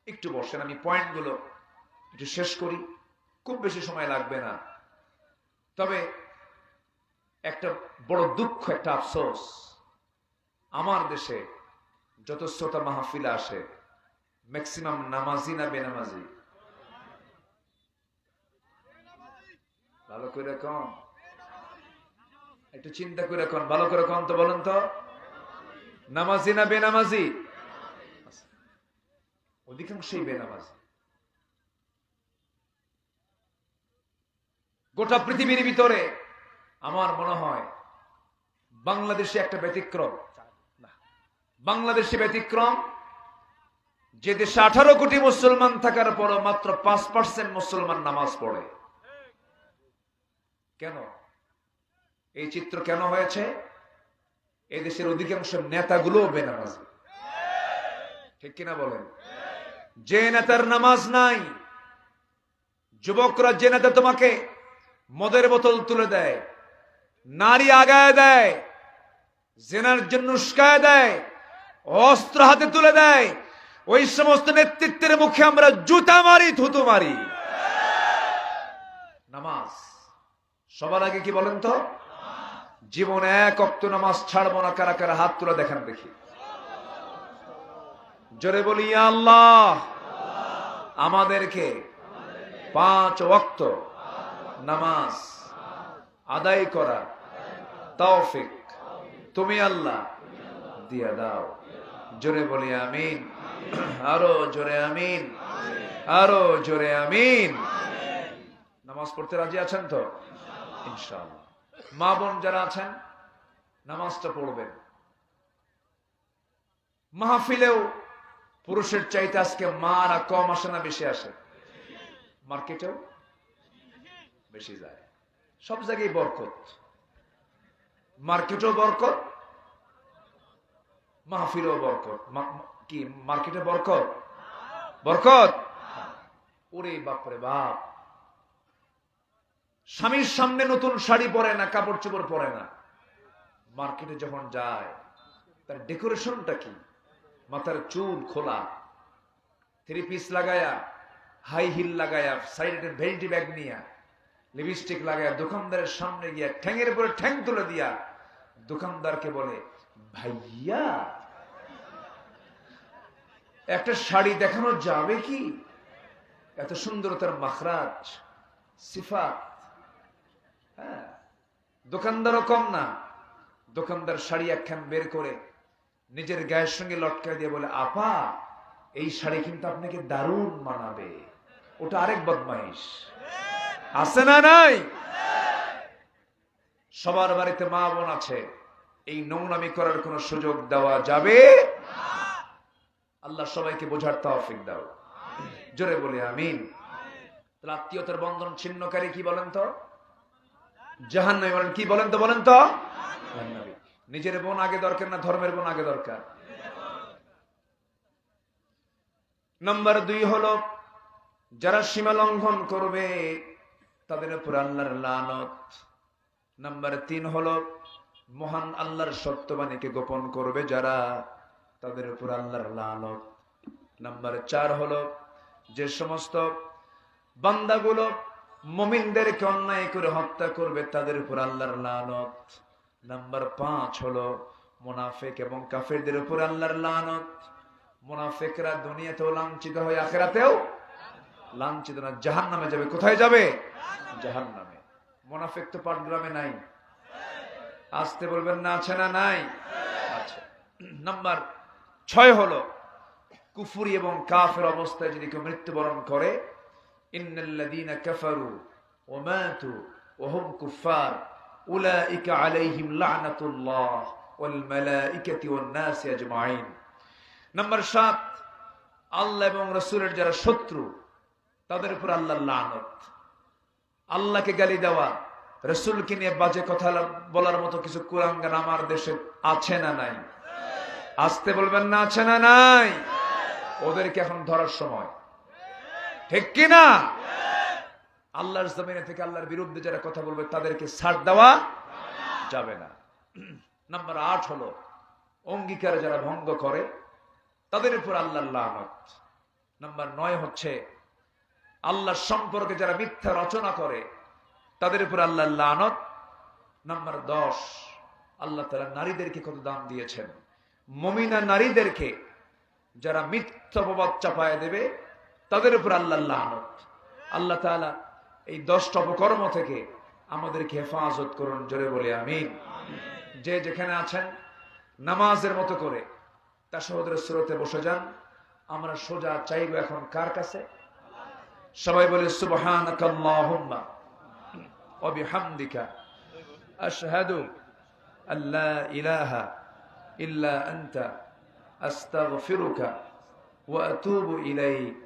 একটু বসেন, আমি পয়েন্টগুলো একটু শেষ করি, খুব বেশি সময় লাগবে না। তবে একটা বড় দুঃখ, একটা আফসোস, আমার দেশে যত শ্রোতা মাহফিলে আসে ম্যাক্সিমাম নামাজি না বেনামাজি? ভালো করে কম, একটু চিন্তা করে কন, ভালো করে কন তো, বলুন তো, নামাজি না বেনামাজি? অধিকাংশই বেনামাজি। গোটা পৃথিবীর ভিতরে আমার মনে হয় বাংলাদেশে একটা ব্যতিক্রম। বাংলাদেশে ব্যতিক্রম, যে দেশে 18 কোটি মুসলমান থাকার পরও মাত্র 5% মুসলমান নামাজ পড়ে। কেন এই চিত্র কেন হয়েছে? এই দেশের অধিকাংশ নেতাগুলো বেনামাজি, ঠিক কিনা বলেন? যে নেতার নামাজ নাই, যুবকরা যে নেতা তোমাকে মদের বোতল তুলে দেয়, নারী আগায় দেয়, জেনার জন্য উস্কায় দেয়, অস্ত্র হাতে তুলে দেয়, ওই সমস্ত নেতৃত্বের মুখে আমরা জুতা মারি, থুতু মারি। নামাজ সবার আগে কি বলেন তো? জীবনে এক ওয়াক্ত নামাজ ছাড়বো না, কারা কারা হাত তুলে দেখান দেখি। জোরে বলি ইয়া আল্লাহ, আমাদেরকে 5 ওয়াক্ত নামাজ আদায় করা তৌফিক তুমি আল্লাহ দিয়া দাও। জোরে বলি আমিন, আরো জোরে আমিন, আরো জোরে আমিন। নামাজ পড়তে রাজি আছেন তো? ইনশাআল্লাহ। মা বোন যারা আছেন নামাজটা পড়বেন। মাহফিলেও পুরুষের চাইতে আজকে মারা কম আসে না বেশি আসে? মার্কেটেও বেশি যায়। সব জায়গায় বরকত, মার্কেটেও বরকত, মাহফিলেও বরকত। কি মার্কেটে বরকত? বরকত। ওরে বাপরে বাপ, স্বামীর সামনে নতুন শাড়ি পরে না, কাপড় চোপড় পরে না, মার্কেটে যখন যায় তার ডেকোরেশনটা কি? মাথার চুল খোলা, 3 পিস লাগায়া, হাই হিল লাগায়া, সাইডে ভেলটি ব্যাগ নিয়া, লিপস্টিক লাগায়া দোকানদারের সামনে গিয়া ঠ্যাঙের উপরে ঠ্যাং তুলে দিয়া দোকানদারকে বলে, ভাইয়া একটা শাড়ি দেখানো যাবে কি? এত সুন্দরতার মাখরাজ, সিফাত। হ্যাঁ, দোকানদারও কম না। দোকানদার শাড়ি একখান বের করে নিজের গায়ের সঙ্গে লটকায় দিয়ে বলে, আপা এই শাড়ি কিন্তু আপনাকে দারুণ মানাবে। ওটা আরেক বদমাইশ। আছে না নাই? সবার বাড়িতে মা বোন আছে, এই নোংরামি করার কোন সুযোগ দেওয়া যাবে? আল্লাহ সবাইকে বোঝার তৌফিক দাও। জোরে বলি আমিন। আত্মীয়তার বন্ধন ছিন্নকারী কি বলেন তো? জাহান্নামী। বলেন কি? বলেন তো, বলেন তো। নিজের বোন আগে দরকার না ধর্মের বোন আগে দরকার? নাম্বার 2 হলো যারা সীমা লঙ্ঘন করবে তাদের উপর আল্লাহর লানত। নাম্বার 3 হলো মহান আল্লাহর সত্যবাণীকে গোপন করবে যারা, তাদের উপর আল্লাহর লানত। নাম্বার 4 হলো যে সমস্ত বান্দাগুলো মুমিনদেরকে অন্যায় করে হত্যা করবে তাদের উপর আল্লাহর লানত। নাম্বার 5 হলো মুনাফিক এবং কাফেরদের উপর আল্লাহর লানত। মুনাফিকরা দুনিয়াতেও লাঞ্ছিত হয়, আখিরাতেও লাঞ্ছিত না, জাহান্নামে যাবে। কোথায় যাবে? জাহান্নামে। মুনাফিক তো পাটগ্রামে নাই, আসতে বলবেন না, আছে না নাই? আচ্ছা। নাম্বার 6 হলো কুফরি এবং কাফের অবস্থায় যদি কেউ মৃত্যুবরণ করে, ইন্নাল্লাযীনা কাফারু ওয়া মাতু ওয়া হুম কুফার উলাইকা আলাইহিম লা'নাতুল্লাহ ওয়াল মালাইকাতি ওয়ান নাসি আজমাইন। নাম্বার 7, আল্লাহ এবং রাসূলের যারা শত্রু তাদের উপর আল্লাহর লানত। আল্লাহকে গালি দেওয়া, রাসূলকে নিয়ে বাজে কথা বলার মতো কিছু কুলাঙ্গার আমার দেশে আছে না নাই? আসতে বলবেন না, আছে না নাই? ওদেরকে এখন ধরার সময়, ঠিক কি না? আল্লাহর জমিনে থেকে আল্লাহর বিরুদ্ধে যারা কথা বলবে তাদেরকে ছাড় দেওয়া যাবে না। নাম্বার 8 হলো অঙ্গীকার যারা ভঙ্গ করে তাদের উপর আল্লাহর লানত। নাম্বার 9 হচ্ছে আল্লাহর সম্পর্কে যারা মিথ্যা রচনা করে তাদের উপর আল্লাহর লানত। নাম্বার 10, আল্লাহ তাআলা নারীদেরকে কত দাম দিয়েছেন। মুমিনা নারীদেরকে যারা মিথ্যা অপবাদ চাপায় দেবে তাদের উপর আল্লাহর লানত। আল্লাহ তাআলা এই 10টা অপকর্ম থেকে আমাদেরকে হেফাজত করুন, জোরে বলে আমিন। যে যেখানে আছেন নামাজের মতো করে তাশাহুদের সুরতে বসে যান। আমরা সোজা চাইব এখন কার কাছে? সবাই বলে সুবহানাকাল্লাহুম্মা ওয়া বিহামদিকা আশহাদু আল্লা ইলাহা ইল্লা আনতা আস্তাগফিরুকা ওয়া আতুবু ইলাইক।